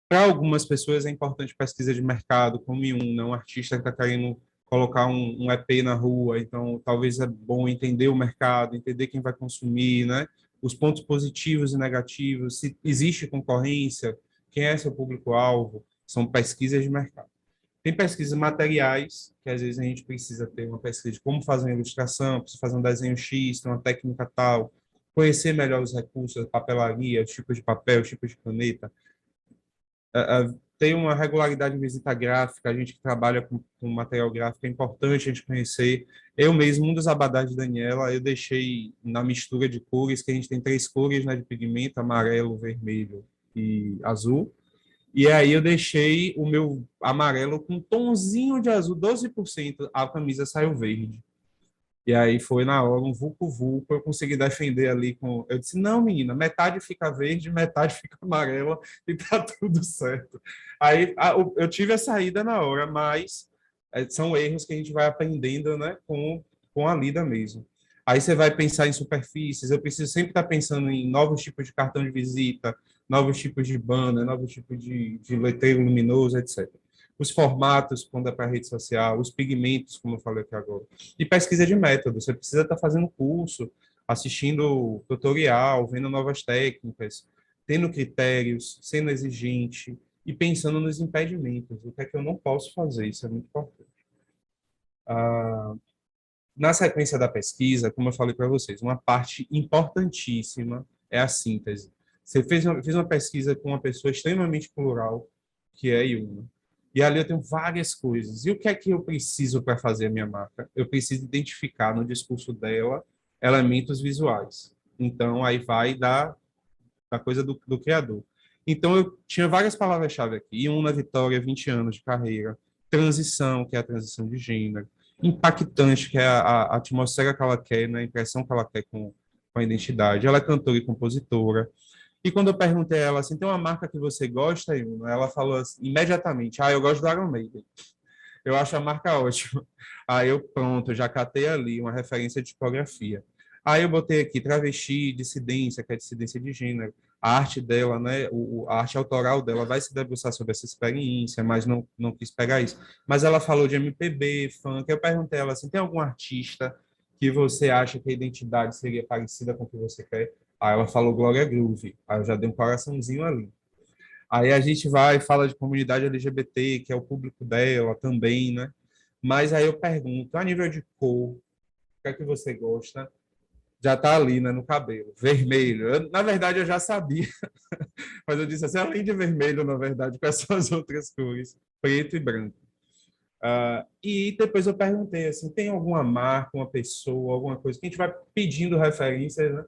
Para algumas pessoas é importante pesquisa de mercado, como um artista que está querendo colocar um EP na rua, então talvez é bom entender o mercado, entender quem vai consumir, né? Os pontos positivos e negativos, se existe concorrência, quem é seu público-alvo, são pesquisas de mercado. Tem pesquisas materiais, que às vezes a gente precisa ter uma pesquisa de como fazer uma ilustração, precisa fazer um desenho X, tem uma técnica tal, conhecer melhor os recursos, a papelaria, os tipos de papel, os tipos de caneta, tem uma regularidade de visita gráfica, a gente que trabalha com material gráfico, é importante a gente conhecer. Eu mesmo, um dos abadás de Daniela, eu deixei na mistura de cores, que a gente tem 3 cores, né, de pigmento, amarelo, vermelho e azul. E aí eu deixei o meu amarelo com um tonzinho de azul, 12%, a camisa saiu verde. E aí foi na hora um vulco-vulco, eu consegui defender ali com... Eu disse, não, menina, metade fica verde, metade fica amarela e tá tudo certo. Aí eu tive a saída na hora, mas são erros que a gente vai aprendendo, né, com a lida mesmo. Aí você vai pensar em superfícies, eu preciso sempre estar pensando em novos tipos de cartão de visita, novos tipos de banner, novos tipos de letreiro luminoso, etc. Os formatos, quando é para rede social, os pigmentos, como eu falei aqui agora. E pesquisa de método, você precisa estar fazendo curso, assistindo tutorial, vendo novas técnicas, tendo critérios, sendo exigente e pensando nos impedimentos, o que é que eu não posso fazer, isso é muito importante. Na sequência da pesquisa, como eu falei para vocês, uma parte importantíssima é a síntese. Você fez uma pesquisa com uma pessoa extremamente plural, que é a Yuna. E ali eu tenho várias coisas. E o que é que eu preciso para fazer a minha marca? Eu preciso identificar no discurso dela elementos visuais. Então, aí vai da coisa do criador. Então, eu tinha várias palavras-chave aqui. Yuna Vitória, 20 anos de carreira. Transição, que é a transição de gênero. Impactante, que é a atmosfera que ela quer, né? A impressão que ela quer com a identidade. Ela é cantora e compositora. E quando eu perguntei a ela assim, tem uma marca que você gosta, Yuna? Ela falou assim, imediatamente, eu gosto do Iron Maiden. Eu acho a marca ótima. Aí eu, pronto, já catei ali uma referência de tipografia. Aí eu botei aqui travesti, dissidência, que é dissidência de gênero. A arte dela, né, a arte autoral dela vai se debruçar sobre essa experiência, mas não quis pegar isso. Mas ela falou de MPB, funk. Eu perguntei a ela assim, tem algum artista que você acha que a identidade seria parecida com o que você quer? Aí ela falou Glória Groove. Aí eu já dei um coraçãozinho ali. Aí a gente vai e fala de comunidade LGBT, que é o público dela também, né? Mas aí eu pergunto, a nível de cor, o que é que você gosta? já está ali, né, no cabelo, vermelho. Na verdade, eu já sabia, mas eu disse assim, além de vermelho, na verdade, quais são as outras cores? Preto e branco. E depois eu perguntei assim, tem alguma marca, uma pessoa, alguma coisa que a gente vai pedindo referências, né,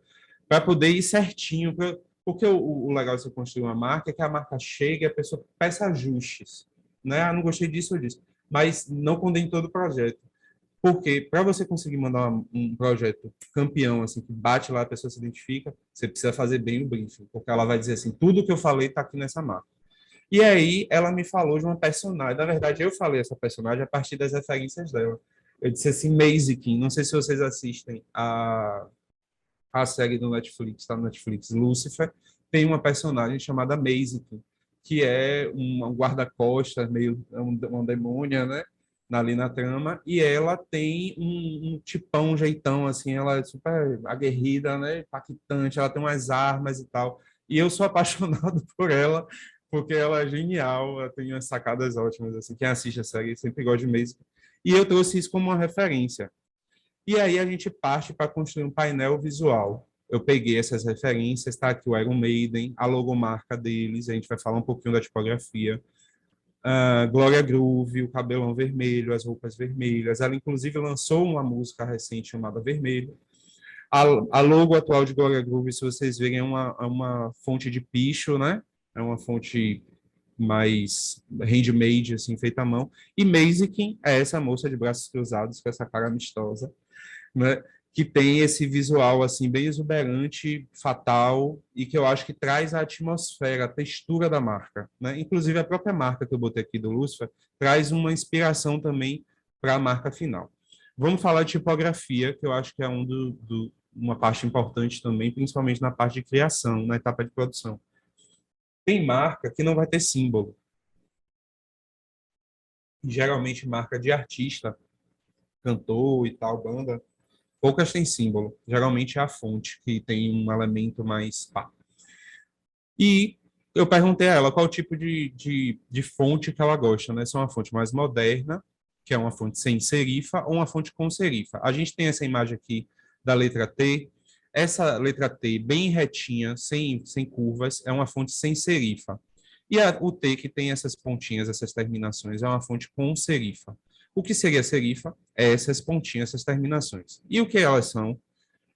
para poder ir certinho, porque o legal de você construir uma marca é que a marca chega e a pessoa peça ajustes, né? Ah, não gostei disso ou disso, mas não condene todo o projeto. Porque para você conseguir mandar um projeto campeão, assim, que bate lá, a pessoa se identifica, você precisa fazer bem o briefing, porque ela vai dizer assim, tudo que eu falei está aqui nessa marca. E aí ela me falou de uma personagem. Na verdade, eu falei essa personagem a partir das referências dela. Eu disse assim, Mazikin. Não sei se vocês assistem a série do Netflix, está no Netflix, Lucifer. Tem uma personagem chamada Mazikin, que é um guarda-costas, meio uma demônia, né? Ali na trama. E ela tem um tipão, um jeitão, assim. Ela é super aguerrida, né? Impactante. Ela tem umas armas e tal. E eu sou apaixonado por ela porque ela é genial, ela tem umas sacadas ótimas, assim, quem assiste a série sempre gosta de mesmo. E eu trouxe isso como uma referência. E aí a gente parte para construir um painel visual. Eu peguei essas referências, está aqui o Iron Maiden, a logomarca deles, a gente vai falar um pouquinho da tipografia. Glória Groove, o cabelão vermelho, as roupas vermelhas. Ela, inclusive, lançou uma música recente chamada Vermelho. A logo atual de Glória Groove, se vocês verem, é uma fonte de picho, né? É uma fonte mais handmade, assim, feita à mão. E Mazikin é essa moça de braços cruzados, com essa cara amistosa, né? Que tem esse visual, assim, bem exuberante, fatal, e que eu acho que traz a atmosfera, a textura da marca, né? Inclusive, a própria marca que eu botei aqui do Lucifer traz uma inspiração também para a marca final. Vamos falar de tipografia, que eu acho que é uma parte importante também, principalmente na parte de criação, na etapa de produção. Tem marca que não vai ter símbolo. Geralmente, marca de artista, cantor e tal, banda, poucas têm símbolo. Geralmente é a fonte que tem um elemento mais pá. E eu perguntei a ela qual tipo de fonte que ela gosta, né? Se é uma fonte mais moderna, que é uma fonte sem serifa, ou uma fonte com serifa. A gente tem essa imagem aqui da letra T. Essa letra T, bem retinha, sem curvas, é uma fonte sem serifa. E o T, que tem essas pontinhas, essas terminações, é uma fonte com serifa. O que seria serifa? É essas pontinhas, essas terminações. E o que elas são?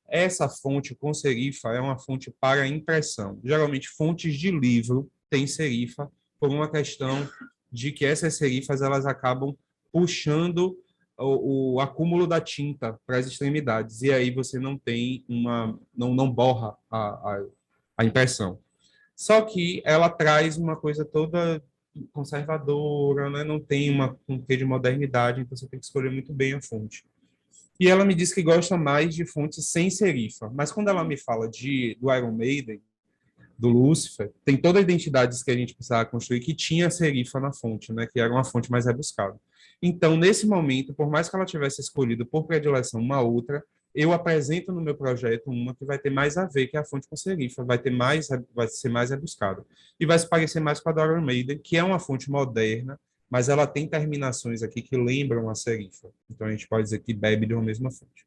Essa fonte com serifa é uma fonte para impressão. Geralmente, fontes de livro têm serifa por uma questão de que essas serifas elas acabam puxando o acúmulo da tinta para as extremidades, e aí você não tem não borra a impressão. Só que ela traz uma coisa toda conservadora, né? Não tem um quê de modernidade, então você tem que escolher muito bem a fonte. E ela me disse que gosta mais de fontes sem serifa. Mas quando ela me fala do Iron Maiden, do Lucifer, tem toda a identidade que a gente precisava construir que tinha serifa na fonte, né? Que era uma fonte mais rebuscada. Então, nesse momento, por mais que ela tivesse escolhido por predileção uma outra, eu apresento no meu projeto uma que vai ter mais a ver que a fonte com serifa, vai ser mais rebuscada. E vai se parecer mais com a do Iron Maiden, que é uma fonte moderna, mas ela tem terminações aqui que lembram a serifa. Então, a gente pode dizer que bebe de uma mesma fonte.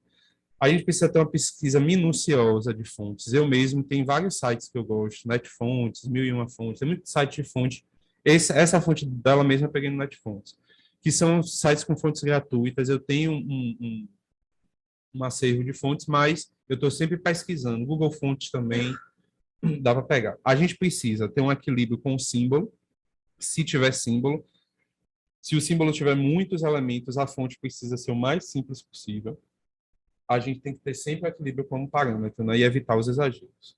A gente precisa ter uma pesquisa minuciosa de fontes. Eu mesmo tenho vários sites que eu gosto, Netfontes, 1001 fontes, tem muito site de fonte. Essa fonte dela mesma eu peguei no Netfontes, que são sites com fontes gratuitas. Eu tenho um acervo de fontes, mas eu estou sempre pesquisando. Google Fontes também dá para pegar. A gente precisa ter um equilíbrio com o símbolo. Se tiver símbolo, se o símbolo tiver muitos elementos, a fonte precisa ser o mais simples possível. A gente tem que ter sempre o equilíbrio como parâmetro, né? E evitar os exageros.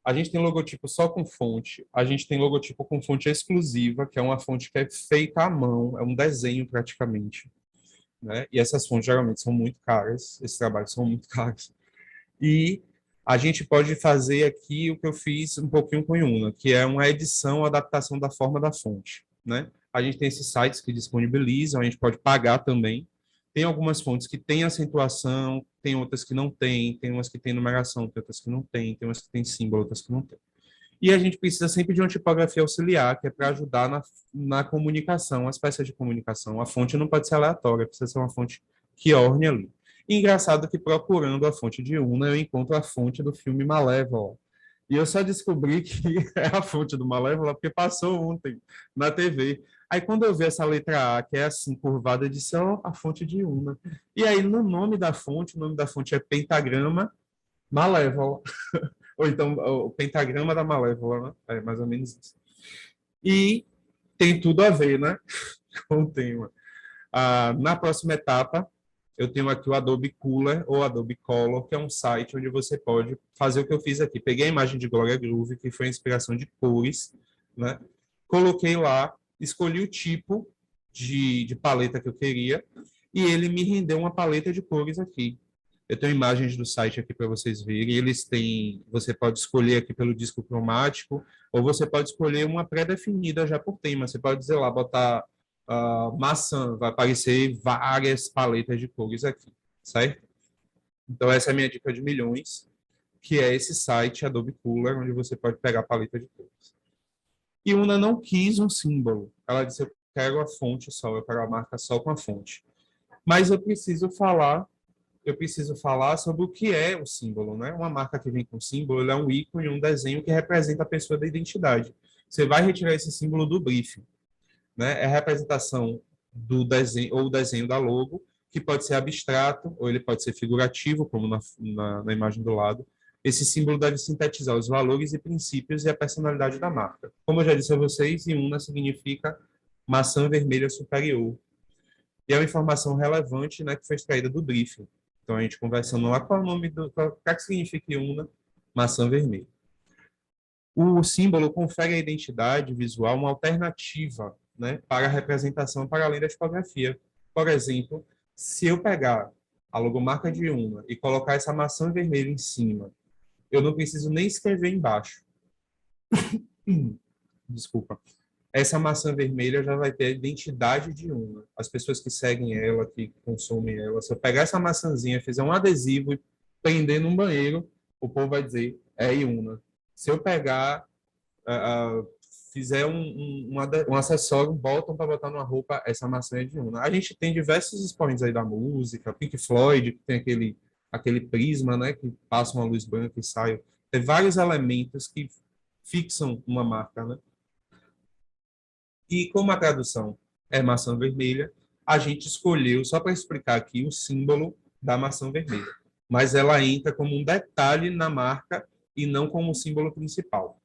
A gente tem logotipo só com fonte, a gente tem logotipo com fonte exclusiva, que é uma fonte que é feita à mão, é um desenho praticamente, né? E essas fontes geralmente são muito caras, esses trabalhos são muito caros. E a gente pode fazer aqui o que eu fiz um pouquinho com Yuna, que é uma edição, adaptação da forma da fonte, né? A gente tem esses sites que disponibilizam, a gente pode pagar também. Tem algumas fontes que têm acentuação, tem outras que não têm, tem umas que têm numeração, tem outras que não têm, tem umas que têm símbolo, outras que não têm. E a gente precisa sempre de uma tipografia auxiliar, que é para ajudar na comunicação, as peças de comunicação. A fonte não pode ser aleatória, precisa ser uma fonte que orne ali. E engraçado que procurando a fonte de Una, eu encontro a fonte do filme Malévola. E eu só descobri que é a fonte do Malévola porque passou ontem na TV. Aí quando eu vi essa letra A, que é assim, curvada, eu disse, ó, a fonte de Una. E aí no nome da fonte, o nome da fonte é Pentagrama Malévola. Ou então o Pentagrama da Malévola, né? É mais ou menos isso. E tem tudo a ver, né, com o tema. Na próxima etapa, eu tenho aqui o Adobe Cooler ou Adobe Color, que é um site onde você pode fazer o que eu fiz aqui. Peguei a imagem de Gloria Groove, que foi a inspiração de cores, né? Coloquei lá, escolhi o tipo de paleta que eu queria e ele me rendeu uma paleta de cores aqui. Eu tenho imagens do site aqui para vocês verem. Eles têm, você pode escolher aqui pelo disco cromático, ou você pode escolher uma pré-definida já por tema. Você pode dizer lá, botar maçã, vai aparecer várias paletas de cores aqui, certo? Então essa é a minha dica de milhões, que é esse site Adobe Cooler, onde você pode pegar a paleta de cores. E Una não quis um símbolo. Ela disse, eu quero a fonte só, eu quero a marca só com a fonte. Mas eu preciso falar sobre o que é o símbolo, né? Uma marca que vem com símbolo, ele é um ícone, um desenho que representa a pessoa da identidade. Você vai retirar esse símbolo do briefing, né? É a representação do desenho ou o desenho da logo, que pode ser abstrato ou ele pode ser figurativo, como na imagem do lado. Esse símbolo deve sintetizar os valores e princípios e a personalidade da marca. Como eu já disse a vocês, Una significa maçã vermelha superior. E é uma informação relevante, né, que foi extraída do briefing. Então, a gente conversando lá, qual é o nome o que significa Una? Maçã vermelha. O símbolo confere à identidade visual uma alternativa, né, para a representação para além da tipografia. Por exemplo, se eu pegar a logomarca de Una e colocar essa maçã vermelha em cima, eu não preciso nem escrever embaixo. Desculpa. Essa maçã vermelha já vai ter a identidade de Una. As pessoas que seguem ela, que consomem ela, se eu pegar essa maçãzinha, fizer um adesivo e prender num banheiro, o povo vai dizer, é Una. Se eu pegar, fizer um acessório, botam para botar numa roupa, essa maçã é de Una. A gente tem diversos expoentes aí da música, Pink Floyd, que tem aquele prisma, né, que passa uma luz branca e sai. Tem vários elementos que fixam uma marca, né? E como a tradução é maçã vermelha, a gente escolheu, só para explicar aqui, o símbolo da maçã vermelha. Mas ela entra como um detalhe na marca e não como o símbolo principal.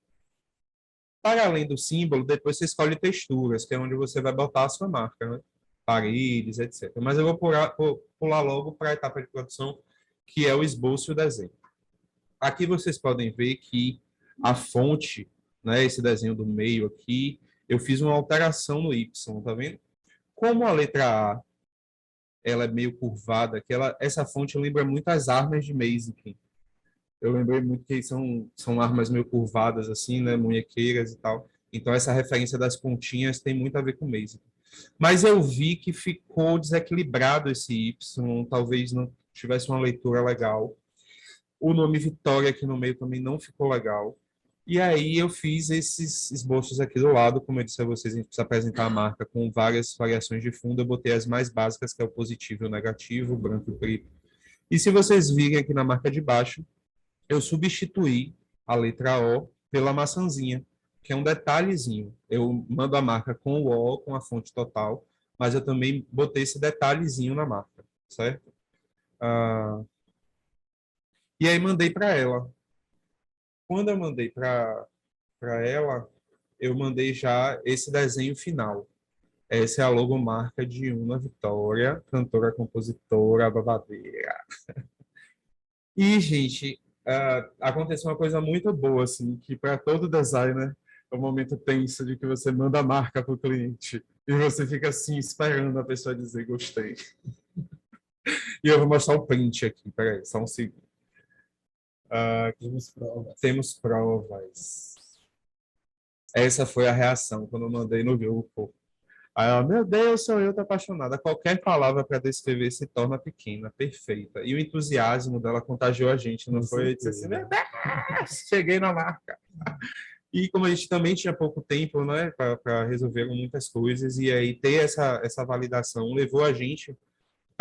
Para além do símbolo, depois você escolhe texturas, que é onde você vai botar a sua marca, né? Paredes, etc. Mas eu vou pular logo para a etapa de produção, que é o esboço e o desenho. Aqui vocês podem ver que a fonte, né, esse desenho do meio aqui, eu fiz uma alteração no Y, tá vendo? Como a letra A, ela é meio curvada, essa fonte lembra muito as armas de Magic. Eu lembrei muito que são armas meio curvadas, assim, né, munhequeiras e tal. Então, essa referência das pontinhas tem muito a ver com Magic. Mas eu vi que ficou desequilibrado esse Y, talvez não tivesse uma leitura legal. O nome Vitória aqui no meio também não ficou legal. E aí eu fiz esses esboços aqui do lado, como eu disse a vocês, a gente precisa apresentar a marca com várias variações de fundo, eu botei as mais básicas, que é o positivo e o negativo, o branco e o preto. E se vocês virem aqui na marca de baixo, eu substituí a letra O pela maçãzinha, que é um detalhezinho. Eu mando a marca com o O, com a fonte total, mas eu também botei esse detalhezinho na marca, certo? E aí mandei para ela. Quando eu mandei para ela, eu mandei já esse desenho final. Essa é a logomarca de Una Vitória, cantora, compositora, babadeira. E, gente, aconteceu uma coisa muito boa, assim, que para todo designer é um momento tenso de que você manda a marca para o cliente e você fica assim, esperando a pessoa dizer gostei. E eu vou mostrar o print aqui, peraí, só um segundo. Temos provas. Temos provas. Essa foi a reação quando eu mandei no grupo. Aí ela, meu Deus, sou eu, tô apaixonada. Qualquer palavra para descrever se torna pequena, perfeita. E o entusiasmo dela contagiou a gente, não foi? Eu disse assim, meu Deus, cheguei na marca. E como a gente também tinha pouco tempo, né, para resolver muitas coisas, e aí ter essa validação levou a gente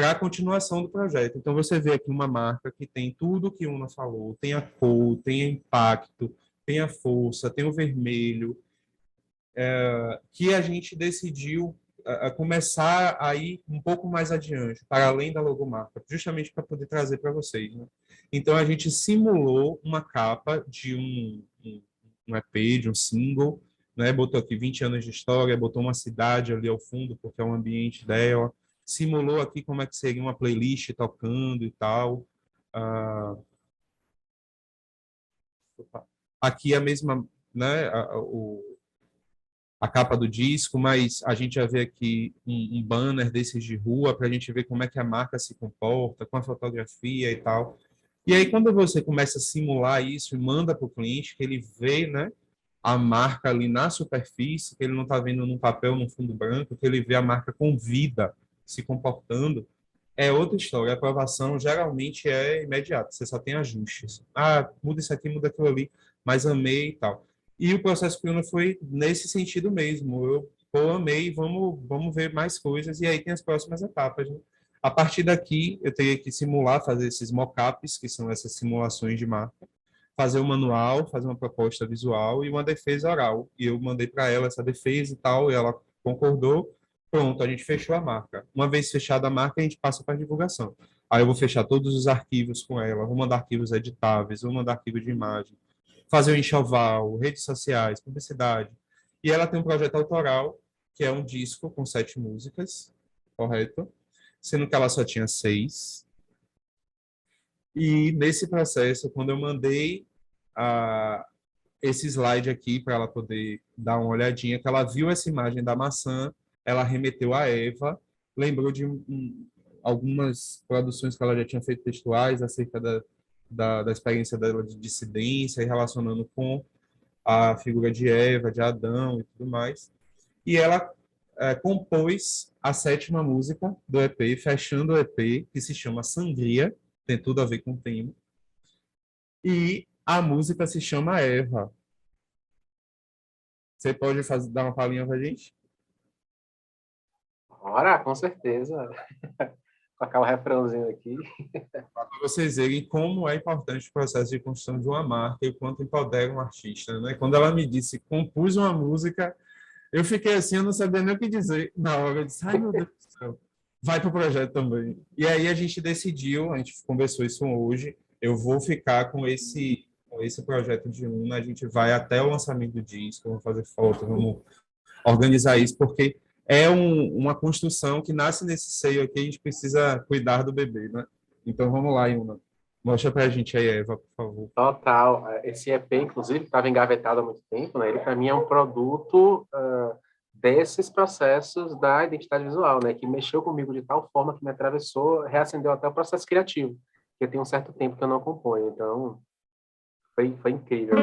para a continuação do projeto. Então, você vê aqui uma marca que tem tudo que Una falou, tem a cor, tem a impacto, tem a força, tem o vermelho, que a gente decidiu começar a ir um pouco mais adiante, para além da logomarca, justamente para poder trazer para vocês, né? Então, a gente simulou uma capa de um EP, de um single, né? Botou aqui 20 anos de história, botou uma cidade ali ao fundo, porque é o ambiente dela, simulou aqui como é que seria uma playlist tocando e tal. Aqui a mesma, né, a capa do disco, mas a gente já vê aqui um banner desses de rua para a gente ver como é que a marca se comporta, com a fotografia e tal. E aí, quando você começa a simular isso e manda para o cliente, que ele vê, né, a marca ali na superfície, que ele não está vendo num papel, num fundo branco, que ele vê a marca com vida, se comportando, é outra história. A aprovação geralmente é imediata, você só tem ajustes. Ah, muda isso aqui, muda aquilo ali, mas amei e tal. E o processo Piona foi nesse sentido mesmo. Eu amei, vamos ver mais coisas, e aí tem as próximas etapas, né? A partir daqui, eu teria que simular, fazer esses mockups, que são essas simulações de marca, fazer um manual, fazer uma proposta visual e uma defesa oral. E eu mandei para ela essa defesa e tal, e ela concordou. Pronto, a gente fechou a marca. Uma vez fechada a marca, a gente passa para a divulgação. Aí eu vou fechar todos os arquivos com ela, vou mandar arquivos editáveis, vou mandar arquivo de imagem, fazer o enxoval, redes sociais, publicidade. E ela tem um projeto autoral, que é um disco com 7 músicas, correto? Sendo que ela só tinha 6. E nesse processo, quando eu mandei esse slide aqui para ela poder dar uma olhadinha, que ela viu essa imagem da maçã, ela remeteu a Eva, lembrou de algumas produções que ela já tinha feito textuais acerca da experiência dela de dissidência e relacionando com a figura de Eva, de Adão e tudo mais. E ela compôs a 7ª música do EP, fechando o EP, que se chama Sangria, tem tudo a ver com o tema. E a música se chama Eva. Você pode dar uma palhinha pra gente? Ora, com certeza. Tocar o refrãozinho aqui. Para vocês verem como é importante o processo de construção de uma marca e o quanto empodera um artista, né? Quando ela me disse, compus uma música, eu fiquei assim, eu não sabia nem o que dizer. Na hora eu disse, ai meu Deus do céu, vai para o projeto também. E aí a gente decidiu, a gente conversou isso hoje, eu vou ficar com esse projeto de Una, a gente vai até o lançamento do disco, vamos fazer foto, vamos organizar isso, porque é uma construção que nasce nesse seio aqui, a gente precisa cuidar do bebê, né? Então vamos lá, Una. Mostra pra gente aí, Eva, por favor. Total. Esse EP, inclusive, estava engavetado há muito tempo, né? Ele, para mim, é um produto desses processos da identidade visual, né? Que mexeu comigo de tal forma que me atravessou, reacendeu até o processo criativo, que tem um certo tempo que eu não componho. Então, foi incrível.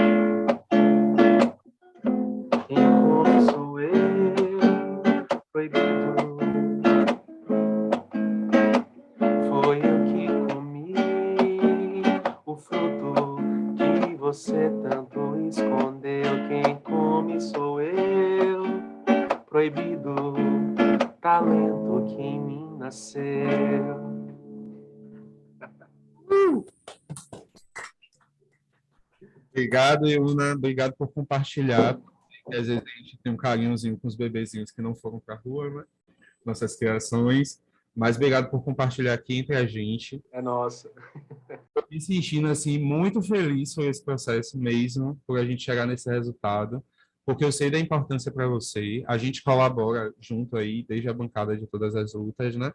Quem sou eu, proibido? Foi eu que comi o fruto que você tanto escondeu. Quem come sou eu, proibido, talento que em mim nasceu. Obrigado, Una. Obrigado por compartilhar. Porque às vezes a gente tem um carinhozinho com os bebezinhos que não foram para a rua, né? Nossas criações. Mas obrigado por compartilhar aqui entre a gente. É nossa. Eu me sentindo assim, muito feliz por esse processo mesmo, por a gente chegar nesse resultado, porque eu sei da importância para você. A gente colabora junto aí, desde a bancada de Todas as Lutas, né?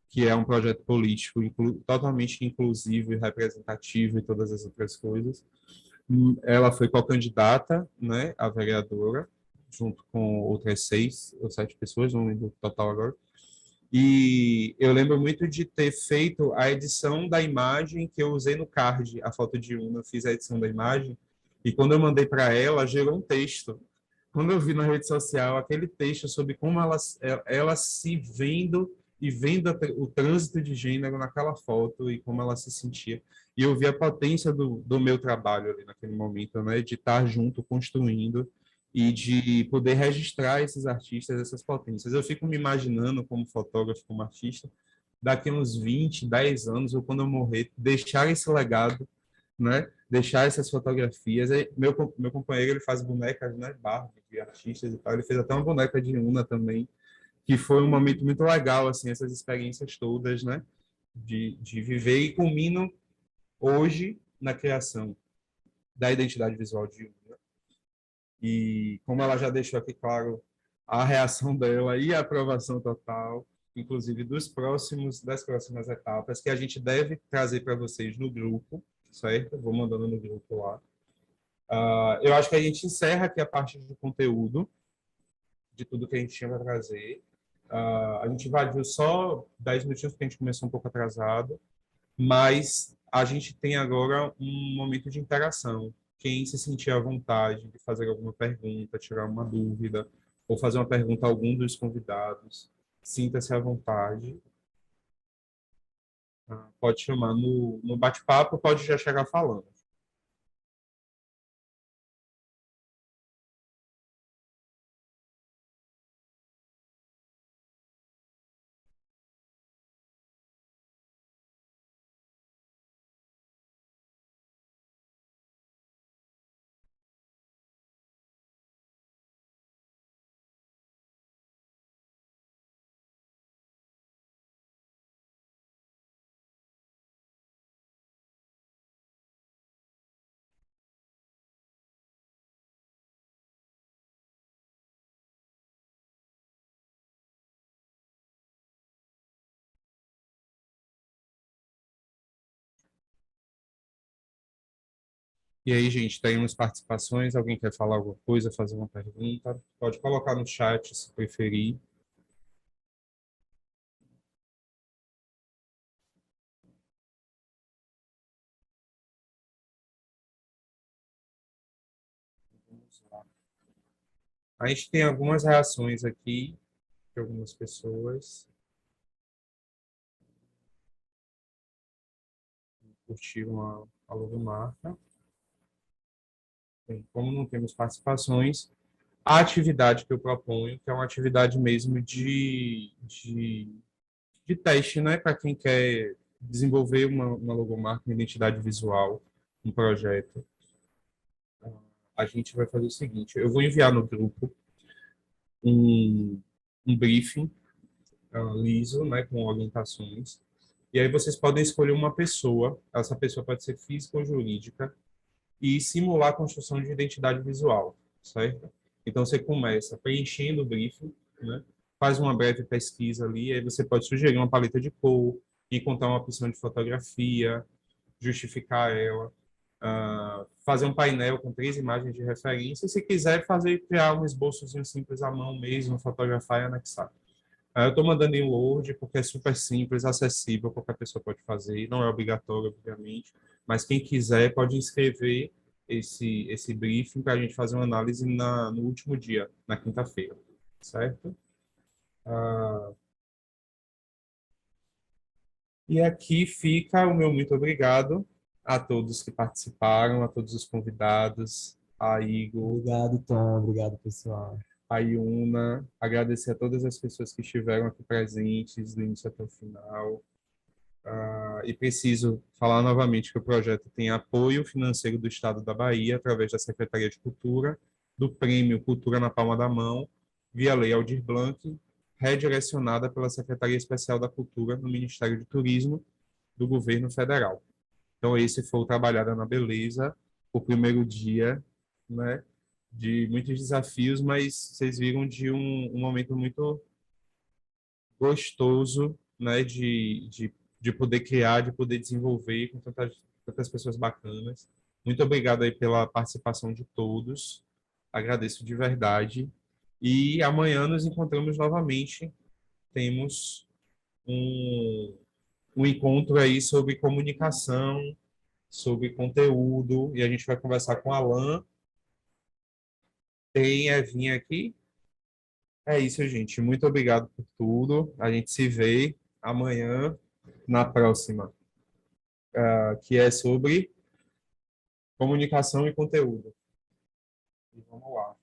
Que é um projeto político totalmente inclusivo e representativo e todas as outras coisas. Ela foi co-candidata, né, a vereadora, junto com outras 6 ou 7 pessoas, não lembro o total agora. E eu lembro muito de ter feito a edição da imagem que eu usei no card, a foto de Una, eu fiz a edição da imagem, e quando eu mandei para ela, gerou um texto. Quando eu vi na rede social aquele texto sobre como ela se vendo e vendo o trânsito de gênero naquela foto e como ela se sentia. E eu vi a potência do meu trabalho ali naquele momento, né, de estar junto, construindo, e de poder registrar esses artistas, essas potências. Eu fico me imaginando como fotógrafo, como artista, daqui a uns 20, 10 anos, ou quando eu morrer, deixar esse legado, né? Deixar essas fotografias. Meu companheiro, ele faz bonecas, né? Barbie, de artistas e tal. Ele fez até uma boneca de Una também, que foi um momento muito legal, assim, essas experiências todas, né? De viver e culminam hoje na criação da identidade visual de Una. E como ela já deixou aqui claro a reação dela e a aprovação total, inclusive das próximas etapas, que a gente deve trazer para vocês no grupo, certo? Vou mandando no grupo lá. Eu acho que a gente encerra aqui a parte de conteúdo, de tudo que a gente tinha para trazer. A gente invadiu só 10 minutinhos, porque a gente começou um pouco atrasado, mas a gente tem agora um momento de interação. Quem se sentir à vontade de fazer alguma pergunta, tirar uma dúvida, ou fazer uma pergunta a algum dos convidados, sinta-se à vontade. Pode chamar no bate-papo, pode já chegar falando. E aí, gente, temos participações? Alguém quer falar alguma coisa, fazer uma pergunta? Pode colocar no chat, se preferir. Vamos lá. A gente tem algumas reações aqui de algumas pessoas. Curtiram a logomarca. Bem, como não temos participações, a atividade que eu proponho, que é uma atividade mesmo de teste, né, para quem quer desenvolver uma logomarca, uma identidade visual, um projeto. A gente vai fazer o seguinte: eu vou enviar no grupo um, um briefing liso, né, com orientações. E aí vocês podem escolher uma pessoa, essa pessoa pode ser física ou jurídica, e simular a construção de identidade visual, certo? Então você começa preenchendo o briefing, né? Faz uma breve pesquisa ali, aí você pode sugerir uma paleta de cor, encontrar uma opção de fotografia, justificar ela, fazer um painel com 3 imagens de referência, e se quiser criar um esboçozinho simples à mão mesmo, fotografar e anexar. Eu estou mandando em Word porque é super simples, acessível, qualquer pessoa pode fazer, não é obrigatório, obviamente, mas quem quiser pode inscrever esse briefing para a gente fazer uma análise no último dia, na quinta-feira, certo? E aqui fica o meu muito obrigado a todos que participaram, a todos os convidados, a Igor, Obrigado, Tom. Obrigado, pessoal. a Iuna, agradecer a todas as pessoas que estiveram aqui presentes do início até o final. E preciso falar novamente que o projeto tem apoio financeiro do Estado da Bahia, através da Secretaria de Cultura, do Prêmio Cultura na Palma da Mão, via Lei Aldir Blanc, redirecionada pela Secretaria Especial da Cultura no Ministério de Turismo do Governo Federal. Então, esse foi o Trabalhada na Beleza, o primeiro dia, né, de muitos desafios, mas vocês viram de um momento muito gostoso, né, de poder criar, de poder desenvolver com tantas pessoas bacanas. Muito obrigado aí pela participação de todos. Agradeço de verdade. E amanhã nos encontramos novamente. Temos um encontro aí sobre comunicação, sobre conteúdo, e a gente vai conversar com a Alan. Tem Evinha aqui. É isso, gente. Muito obrigado por tudo. A gente se vê amanhã na próxima, que é sobre comunicação e conteúdo. E vamos lá.